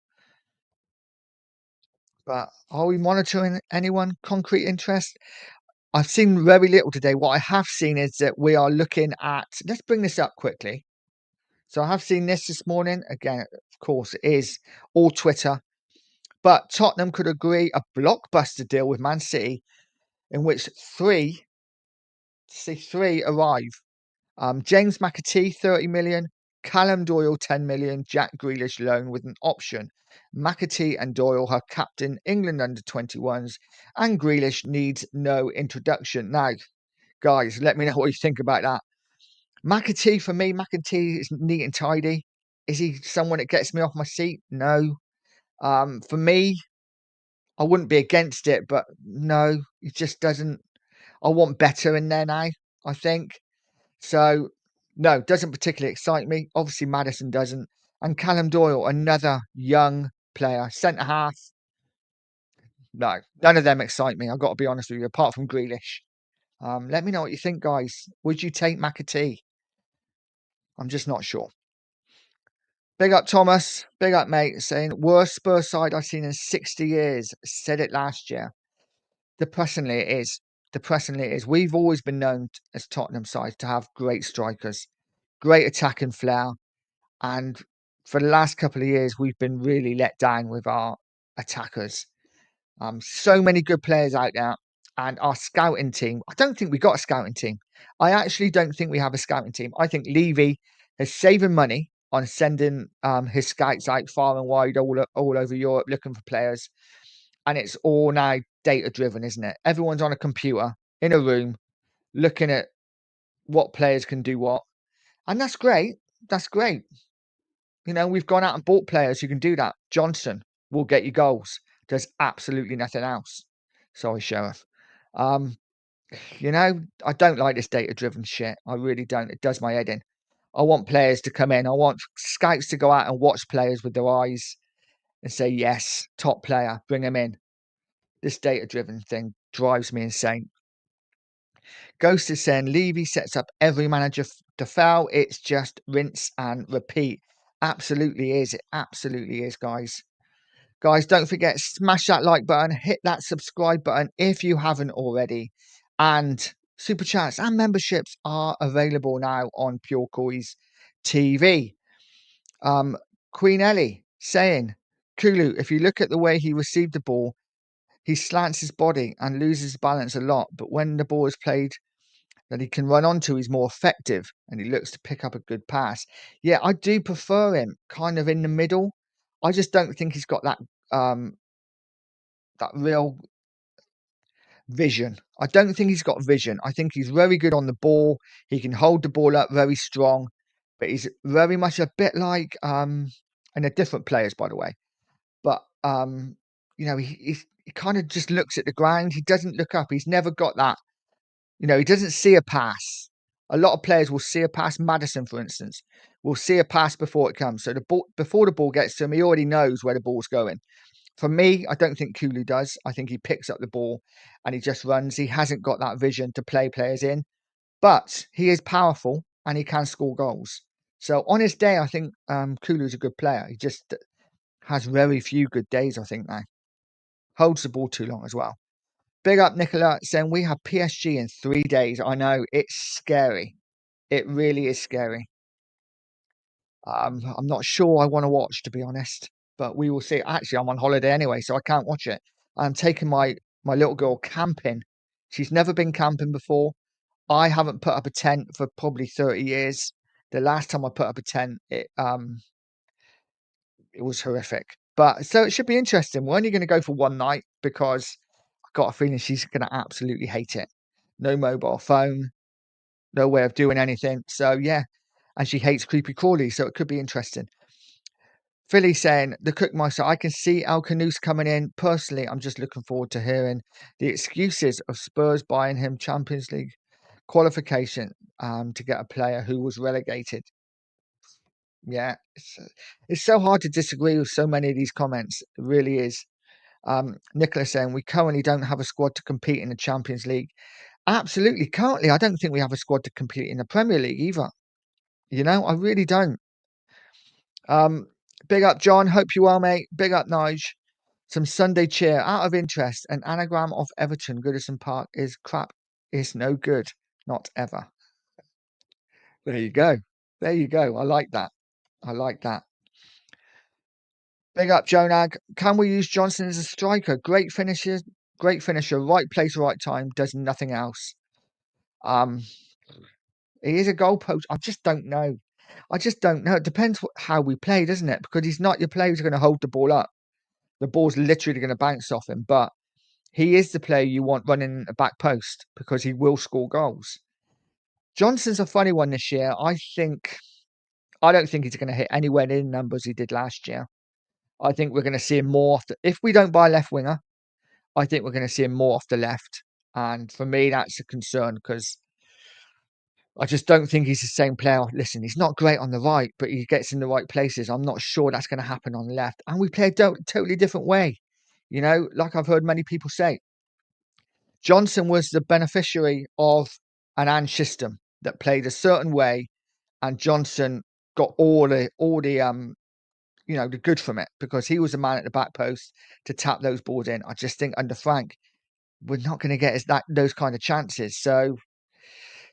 But are we monitoring anyone concrete interest? I've seen very little today. What I have seen is that we are looking at. Let's bring this up quickly. So I have seen this morning. Again, of course, it is all Twitter. But Tottenham could agree a blockbuster deal with Man City in which three arrive. James McAtee, 30 million. Callum Doyle, 10 million. Jack Grealish loan with an option. McAtee and Doyle have captain England under 21s, and Grealish needs no introduction. Now, guys, let me know what you think about that. McAtee, for me, McAtee is neat and tidy. Is he someone that gets me off my seat? No. For me, I wouldn't be against it, but no, it just doesn't. I want better in there now, I think. So, no, doesn't particularly excite me. Obviously, Maddison doesn't. And Callum Doyle, another young player, centre half. No, none of them excite me. I've got to be honest with you, apart from Grealish. Let me know what you think, guys. Would you take McAtee? I'm just not sure. Big up Thomas. Big up, mate. Saying, worst Spurs side I've seen in 60 years. Said it last year. Depressingly, it is. Depressingly, it is. We've always been known as Tottenham side to have great strikers, great attacking flair. And for the last couple of years, we've been really let down with our attackers. So many good players out there. And our scouting team, I don't think we got a scouting team. I actually don't think we have a scouting team. I think Levy is saving money on sending his scouts out far and wide all over Europe looking for players. And it's all now data driven, isn't it? Everyone's on a computer in a room looking at what players can do what. And that's great. That's great. You know, we've gone out and bought players who can do that. Johnson will get you goals. Does absolutely nothing else. Sorry, Sheriff. Um, you know, I don't like this data driven shit. I really don't. It does my head in. I want players to come in. I want scouts to go out and watch players with their eyes and say, yes, top player, bring him in. This data driven thing drives me insane. Ghost is saying Levy sets up every manager to fail. It's just rinse and repeat. Absolutely is. It absolutely is, guys. Guys, don't forget, smash that like button, hit that subscribe button if you haven't already. And super chats and memberships are available now on Pure Coys TV. Queen Ellie saying, Kulu, if you look at the way he received the ball, he slants his body and loses balance a lot. But when the ball is played that he can run onto, he's more effective and he looks to pick up a good pass. Yeah, I do prefer him kind of in the middle. I just don't think he's got that real vision. I don't think he's got vision. I think he's very good on the ball. He can hold the ball up very strong, but he's very much a bit like and they're different players, by the way. But you know, he kind of just looks at the ground. He doesn't look up. He's never got that. You know, he doesn't see a pass. A lot of players will see a pass. Maddison, for instance, will see a pass before it comes. So the ball, before the ball gets to him, he already knows where the ball's going. For me, I don't think Kulu does. I think he picks up the ball and he just runs. He hasn't got that vision to play players in, but he is powerful and he can score goals. So on his day, I think Kulu's a good player. He just has very few good days, I think, now. Holds the ball too long as well. Big up Nicola saying we have PSG in 3 days. I know, it's scary. It really is scary. I'm not sure I want to watch, to be honest, but we will see. Actually, I'm on holiday anyway, so I can't watch it. I'm taking my little girl camping. She's never been camping before. I haven't put up a tent for probably 30 years. The last time I put up a tent, it was horrific. But so it should be interesting. We're only going to go for one night because I've got a feeling she's going to absolutely hate it. No mobile phone, no way of doing anything. So yeah, and she hates creepy crawly, so it could be interesting. Philly saying the Cookmeister, I can see Al Canoes coming in. Personally, I'm just looking forward to hearing the excuses of Spurs buying him Champions League qualification to get a player who was relegated. Yeah, it's so hard to disagree with so many of these comments. It really is. Nicholas saying we currently don't have a squad to compete in the Champions League. Absolutely, currently I don't think we have a squad to compete in the Premier League either. You know, I really don't. Big up John, hope you well, mate. Big up Nige. Some Sunday cheer. Out of interest, an anagram of Everton, Goodison Park is crap. Is no good. Not ever. There you go. There you go. I like that. I like that. Big up Jonag. Can we use Johnson as a striker? Great finisher. Great finisher. Right place, right time. Does nothing else. Um, he is a goalpost. I just don't know. I just don't know. It depends how we play, doesn't it? Because he's not your player who's going to hold the ball up. The ball's literally going to bounce off him. But he is the player you want running a back post because he will score goals. Johnson's a funny one this year. I don't think he's going to hit anywhere near the numbers he did last year. I think we're going to see him more often. If we don't buy a left winger, I think we're going to see him more off the left. And for me, that's a concern because I just don't think he's the same player. Listen, he's not great on the right, but he gets in the right places. I'm not sure that's going to happen on the left. And we play a totally different way. You know, like I've heard many people say, Johnson was the beneficiary of an Ange system that played a certain way, and Johnson got all the the good from it because he was the man at the back post to tap those balls in. I just think under Frank, we're not going to get those kind of chances. So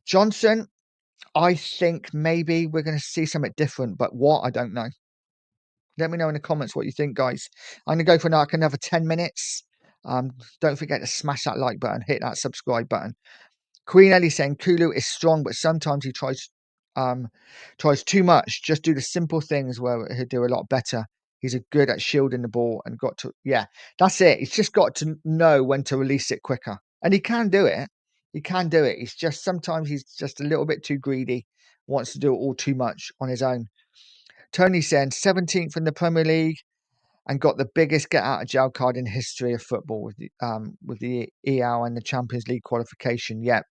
Johnson, I think maybe we're going to see something different, but what I don't know. Let me know in the comments what you think, guys. I'm going to go for another 10 minutes. Don't forget to smash that like button, hit that subscribe button. Queen Ellie saying Kulu is strong, but sometimes he tries too much. Just do the simple things where he'll do a lot better. He's good at shielding the ball and that's it. He's just got to know when to release it quicker. And he can do it. He can do it. He's just sometimes he's just a little bit too greedy, wants to do it all too much on his own. Tony saying 17th in the Premier League and got the biggest get out of jail card in history of football with the EL and the Champions League qualification. Yep.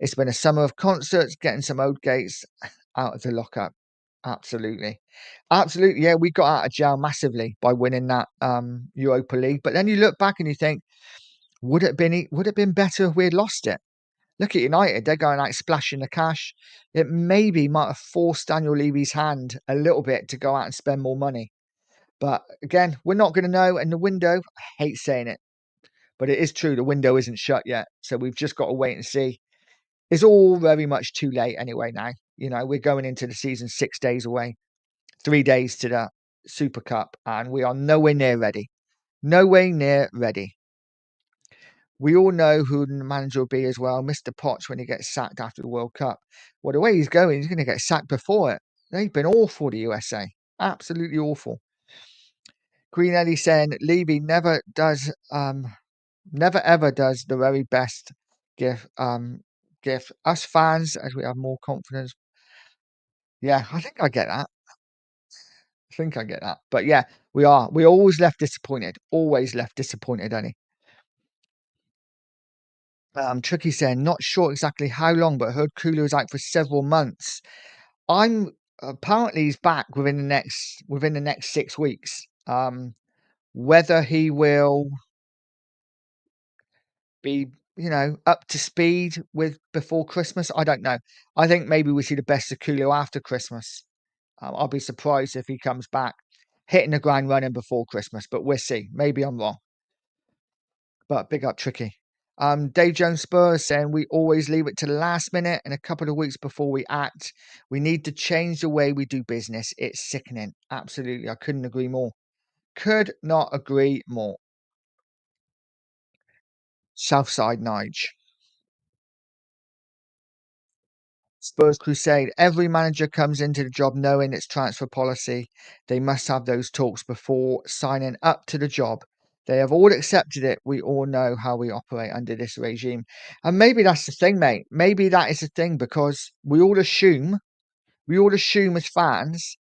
It's been a summer of concerts, getting some old gates out of the lockup. Absolutely. Absolutely. Yeah, we got out of jail massively by winning that Europa League. But then you look back and you think, would it have been better if we had lost it? Look at United, they're going out splashing the cash. It maybe might have forced Daniel Levy's hand a little bit to go out and spend more money. But again, we're not going to know. And the window, I hate saying it, but it is true. The window isn't shut yet. So we've just got to wait and see. It's all very much too late anyway now. You know, we're going into the season 6 days away, 3 days to the Super Cup, and we are nowhere near ready. Nowhere near ready. We all know who the manager will be as well, Mr. Potts, when he gets sacked after the World Cup. Well, the way he's going, he's going to get sacked before it. They've been awful, the USA. Absolutely awful. Green Eddie saying Levy never does Never ever does the very best give give us fans as we have more confidence. Yeah, I think I get that. I think I get that. But yeah, we are. We always left disappointed. Always left disappointed, Annie. Tricky saying, not sure exactly how long, but heard Kulu is out for several months. I'm apparently he's back within the next 6 weeks. Whether he will be, up to speed with before Christmas, I don't know. I think maybe we see the best of Kulu after Christmas. I'll be surprised if he comes back hitting the ground running before Christmas, but we'll see. Maybe I'm wrong. But big up Tricky. Dave Jones Spurs saying we always leave it to the last minute and a couple of weeks before we act. We need to change the way we do business. It's sickening. Absolutely. I couldn't agree more. Could not agree more. Southside Nige. Spurs Crusade. Every manager comes into the job knowing it's transfer policy. They must have those talks before signing up to the job. They have all accepted it. We all know how we operate under this regime. And maybe that's the thing, mate. Maybe that is the thing because we all assume as fans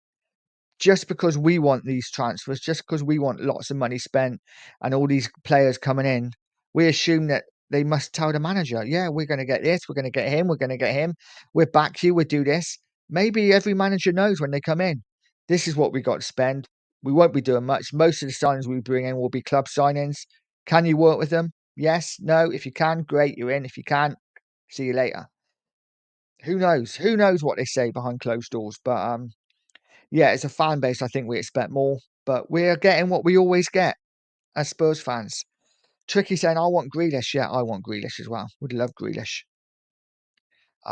just because we want these transfers, just because we want lots of money spent and all these players coming in, we assume that they must tell the manager, yeah, we're going to get this, we're going to get him, we're going to get him, we'll back you, we'll do this. Maybe every manager knows when they come in, this is what we got to spend. We won't be doing much. Most of the signings we bring in will be club signings. Can you work with them? Yes, no. If you can, great, you're in. If you can't, see you later. Who knows? Who knows what they say behind closed doors? But yeah, as a fan base, I think we expect more, but we're getting what we always get as Spurs fans. Tricky saying, I want Grealish. Yeah, I want Grealish as well. Would love Grealish.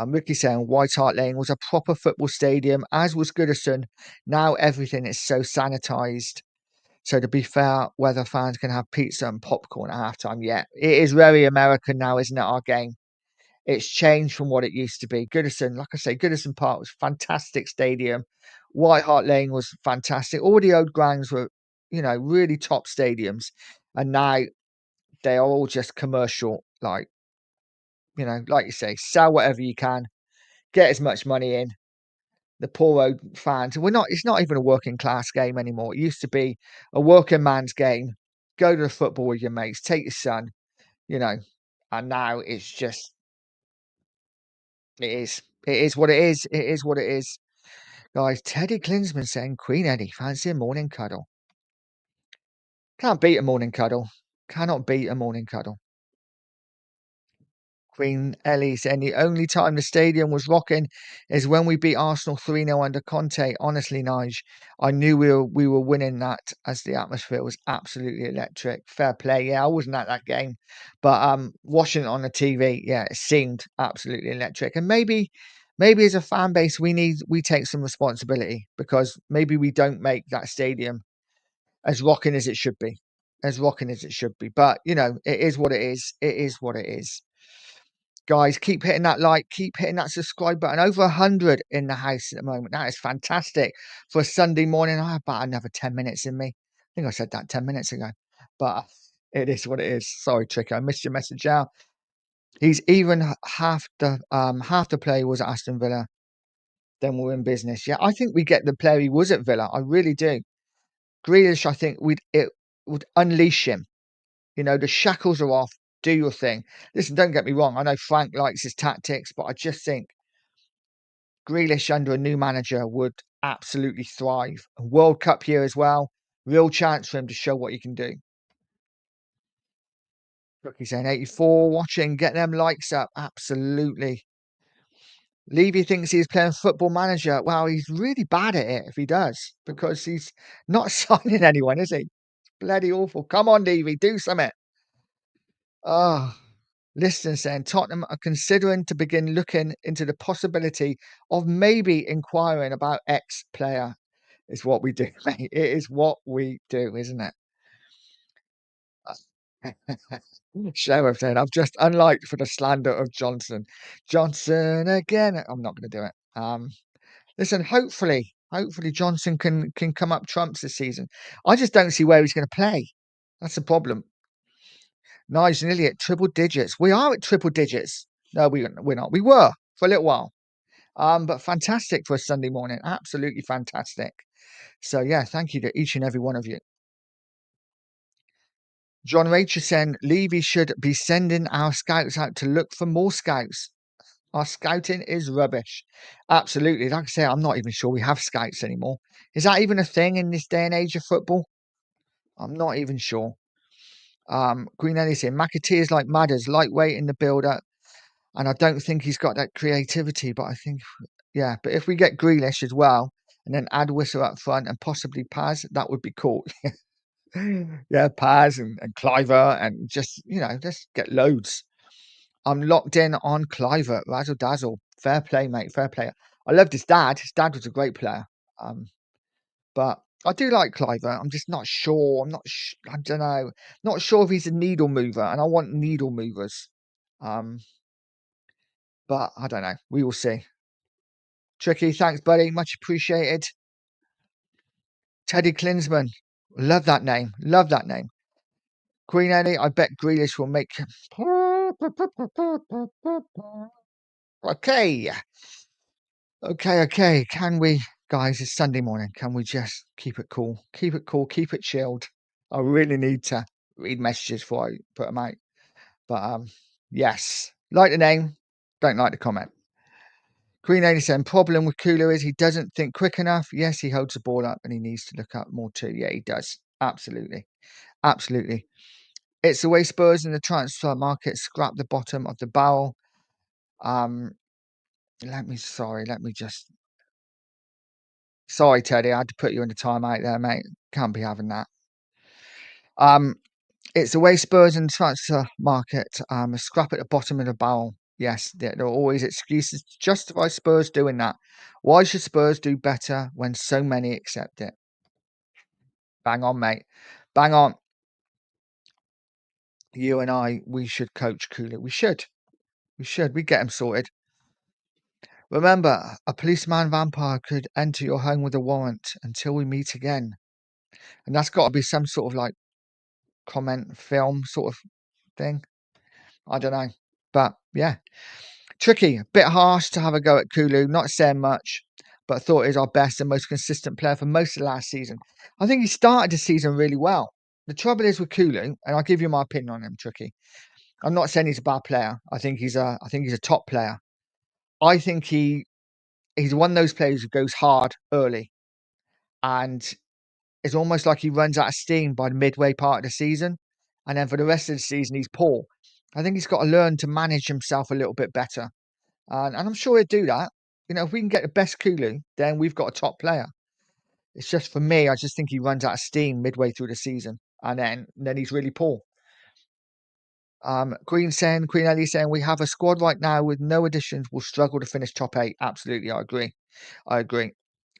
Ricky saying, White Hart Lane was a proper football stadium, as was Goodison. Now everything is so sanitised. So to be fair, whether fans can have pizza and popcorn at halftime, yeah, it is very American now, isn't it, our game? It's changed from what it used to be. Goodison, like I say, Goodison Park was a fantastic stadium. White Hart Lane was fantastic. All the old grounds were, really top stadiums. And now they are all just commercial, like you say, sell whatever you can, get as much money in. The poor old fans. It's not even a working class game anymore. It used to be a working man's game. Go to the football with your mates, take your son, you know, and now it's just it is. It is what it is. It is what it is. Guys, Teddy Klinsman saying, Queen Eddie, fancy a morning cuddle. Can't beat a morning cuddle. Cannot beat a morning cuddle. Queen Ellie saying, the only time the stadium was rocking is when we beat Arsenal 3-0 under Conte. Honestly, Nige, I knew we were winning that as the atmosphere was absolutely electric. Fair play. Yeah, I wasn't at that game. But watching it on the TV, yeah, it seemed absolutely electric. And maybe as a fan base, we take some responsibility because maybe we don't make that stadium as rocking as it should be. As rocking as it should be. But it is what it is. It is what it is. Guys, keep hitting that like, keep hitting that subscribe button. Over 100 in the house at the moment. That is fantastic for a Sunday morning. I have about another 10 minutes in me. I think I said that 10 minutes ago, but it is what it is. Sorry, Tricky, I missed your message out. He's even half the play was at Aston Villa. Then we're in business. Yeah, I think we get the player he was at Villa. I really do. Grealish, I think it would unleash him. The shackles are off. Do your thing. Listen, don't get me wrong. I know Frank likes his tactics, but I just think Grealish under a new manager would absolutely thrive. A World Cup year as well. Real chance for him to show what he can do. Rookie saying 84 watching. Get them likes up. Absolutely. Levy thinks he's playing football manager. Well, he's really bad at it if he does, because he's not signing anyone, is he? Bloody awful. Come on, Levy, do something. Oh, Liston saying Tottenham are considering to begin looking into the possibility of maybe inquiring about X player. Is what we do, mate. It is what we do, isn't it? Sheriff saying, I've just unliked for the slander of Johnson. Johnson again. I'm not going to do it. Listen, hopefully Johnson can come up trumps this season. I just don't see where he's going to play. That's the problem. Nice, nearly at triple digits. We are at triple digits. No, we're not. We were for a little while. But fantastic for a Sunday morning. Absolutely fantastic. So yeah, thank you to each and every one of you. John Richardson, Levy should be sending our scouts out to look for more scouts. Our scouting is rubbish. Absolutely. Like I say, I'm not even sure we have scouts anymore. Is that even a thing in this day and age of football? I'm not even sure. Green Ellie saying McAtee is like Madders, lightweight in the build-up, and I don't think he's got that creativity. But I think, yeah. But if we get Grealish as well, and then add Whistle up front and possibly Paz, that would be cool. Yeah, Paz and Cliver and just just get loads. I'm locked in on Cliver, razzle dazzle. Fair play, mate. Fair play. I loved his dad. His dad was a great player. But I do like Cliver. I'm just not sure. I don't know. Not sure if he's a needle mover, and I want needle movers. Um, but I don't know. We will see. Tricky, thanks, buddy. Much appreciated. Teddy Klinsman. Love that name. Love that name. Queen Eddie, I bet Grealish will make. Okay. Okay. Can we, guys, it's Sunday morning. Can we just keep it cool? Keep it cool. Keep it chilled. I really need to read messages before I put them out. But yes. Like the name, don't like the comment. Queen 87, problem with Kulu is he doesn't think quick enough. Yes, he holds the ball up and he needs to look up more too. Yeah, he does. Absolutely. Absolutely. It's the way Spurs in the transfer market scrap the bottom of the barrel. Let me just. Sorry, Teddy, I had to put you in the timeout there, mate. Can't be having that. It's the way Spurs in the transfer market scrap at the bottom of the barrel. Yes, there are always excuses to justify Spurs doing that. Why should Spurs do better when so many accept it? Bang on, mate. Bang on. You and I, we should coach Kulu. We should. We get him sorted. Remember, a policeman vampire could enter your home with a warrant until we meet again. And that's got to be some sort of like comment film sort of thing. I don't know. But yeah. Tricky, a bit harsh to have a go at Kulu, not saying much, but thought he's our best and most consistent player for most of last season. I think he started the season really well. The trouble is with Kulu, and I'll give you my opinion on him, Tricky. I'm not saying he's a bad player. I think he's a top player. I think he's one of those players who goes hard early, and it's almost like he runs out of steam by the midway part of the season, and then for the rest of the season he's poor. I think he's got to learn to manage himself a little bit better. And I'm sure he'll do that. If we can get the best Kulu, then we've got a top player. It's just for me, I just think he runs out of steam midway through the season. And then he's really poor. Queen Ellie saying, we have a squad right now with no additions. We'll struggle to finish top 8. Absolutely, I agree.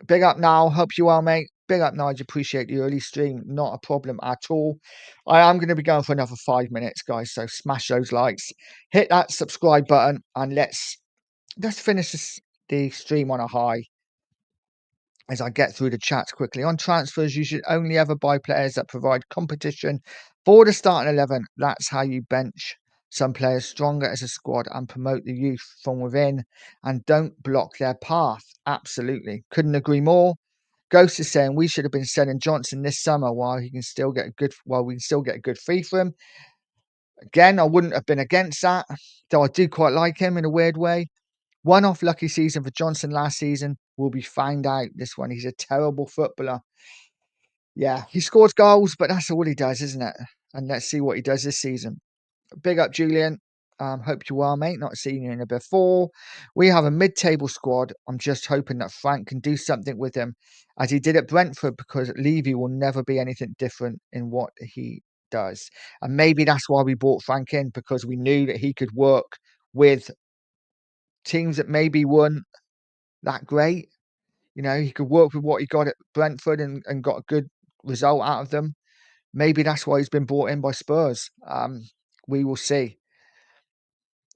Big up now. Hope you well, mate. Big up, Nigel. Appreciate the early stream. Not a problem at all. I am going to be going for another 5 minutes, guys. So smash those likes. Hit that subscribe button. And let's finish the stream on a high as I get through the chats quickly. On transfers, you should only ever buy players that provide competition for the starting 11. That's how you bench some players stronger as a squad and promote the youth from within and don't block their path. Absolutely. Couldn't agree more. Ghost is saying we should have been selling Johnson this summer while we can still get a good fee for him. Again, I wouldn't have been against that, though I do quite like him in a weird way. One-off lucky season for Johnson last season will be found out this one. He's a terrible footballer. Yeah, he scores goals, but that's all he does, isn't it? And let's see what he does this season. Big up, Julian. Hope you are, mate. Not seen you in a before. We have a mid-table squad. I'm just hoping that Frank can do something with him, as he did at Brentford, because Levy will never be anything different in what he does. And maybe that's why we brought Frank in, because we knew that he could work with teams that maybe weren't that great. He could work with what he got at Brentford and got a good result out of them. Maybe that's why he's been brought in by Spurs. We will see.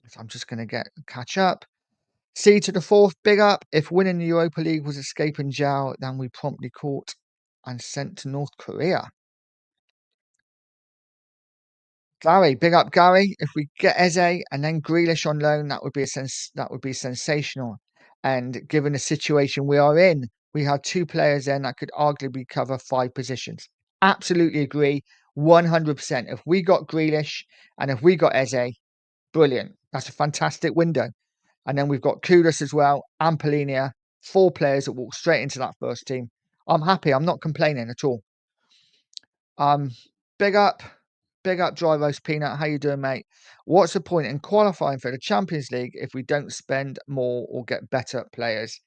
So I'm just going to catch up. C to the fourth, big up. If winning the Europa League was escaping jail, then we promptly caught and sent to North Korea. Gary, big up Gary. If we get Eze and then Grealish on loan, that would be sensational. And given the situation we are in, we have two players then that could arguably cover 5 positions. Absolutely agree, 100%. If we got Grealish and if we got Eze, brilliant. That's a fantastic window. And then we've got Kudus as well, and Polinia, 4 players that walk straight into that first team. I'm happy. I'm not complaining at all. Um, big up, Dry Roast Peanut. How you doing, mate? What's the point in qualifying for the Champions League if we don't spend more or get better players?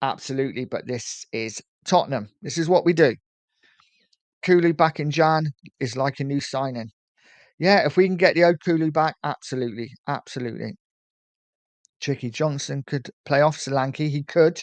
Absolutely, but this is Tottenham. This is what we do. Kulu back in Jan is like a new signing. Yeah, if we can get the old Kulu back, absolutely, absolutely. Tricky Johnson could play off Solanke. He could.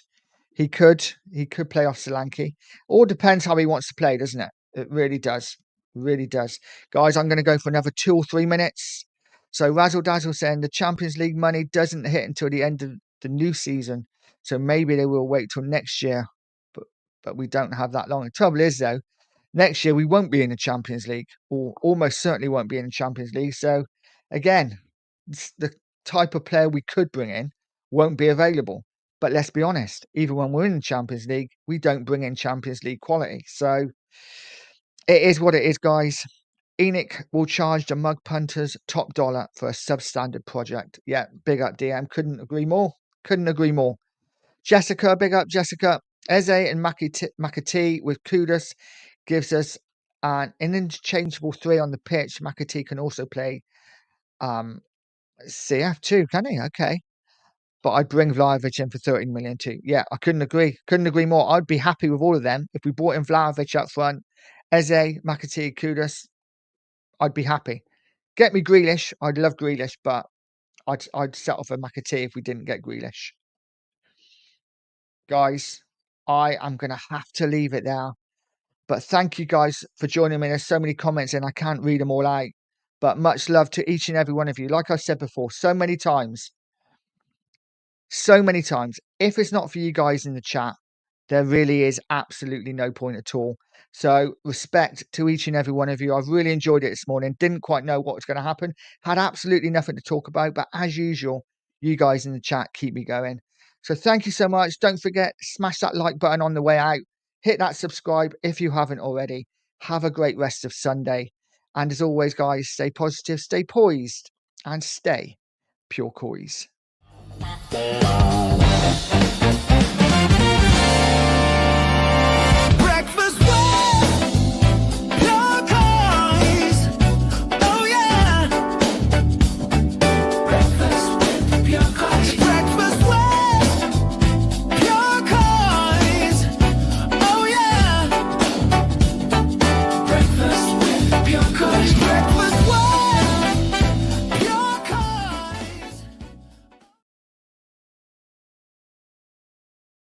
He could play off Solanke. All depends how he wants to play, doesn't it? It really does. Really does. Guys, I'm going to go for another 2 or 3 minutes. So Razzle Dazzle saying the Champions League money doesn't hit until the end of the new season. So maybe they will wait till next year. But we don't have that long. The trouble is, though, next year we won't be in the Champions League, or almost certainly won't be in the Champions League. So again, the type of player we could bring in won't be available. But let's be honest, even when we're in the Champions League, we don't bring in Champions League quality. So it is what it is, guys. Enoch will charge the mug punters top dollar for a substandard project. Yeah, big up DM. Couldn't agree more. Couldn't agree more. Jessica, big up Jessica. Eze and McAtee with Kudus gives us an interchangeable 3 on the pitch. McAtee can also play CF too, can he? Okay. But I'd bring Vlahovic in for 13 million too. Yeah, I couldn't agree. Couldn't agree more. I'd be happy with all of them. If we brought in Vlahovic up front, Eze, McAtee, Kudus, I'd be happy. Get me Grealish. I'd love Grealish, but I'd settle for McAtee if we didn't get Grealish. Guys, I am going to have to leave it there. But thank you guys for joining me. There's so many comments and I can't read them all out. But much love to each and every one of you. Like I said before, so many times, if it's not for you guys in the chat, there really is absolutely no point at all. So respect to each and every one of you. I've really enjoyed it this morning. Didn't quite know what was going to happen. Had absolutely nothing to talk about. But as usual, you guys in the chat keep me going. So thank you so much. Don't forget, smash that like button on the way out. Hit that subscribe if you haven't already. Have a great rest of Sunday. And as always, guys, stay positive, stay poised, and stay pure Coys.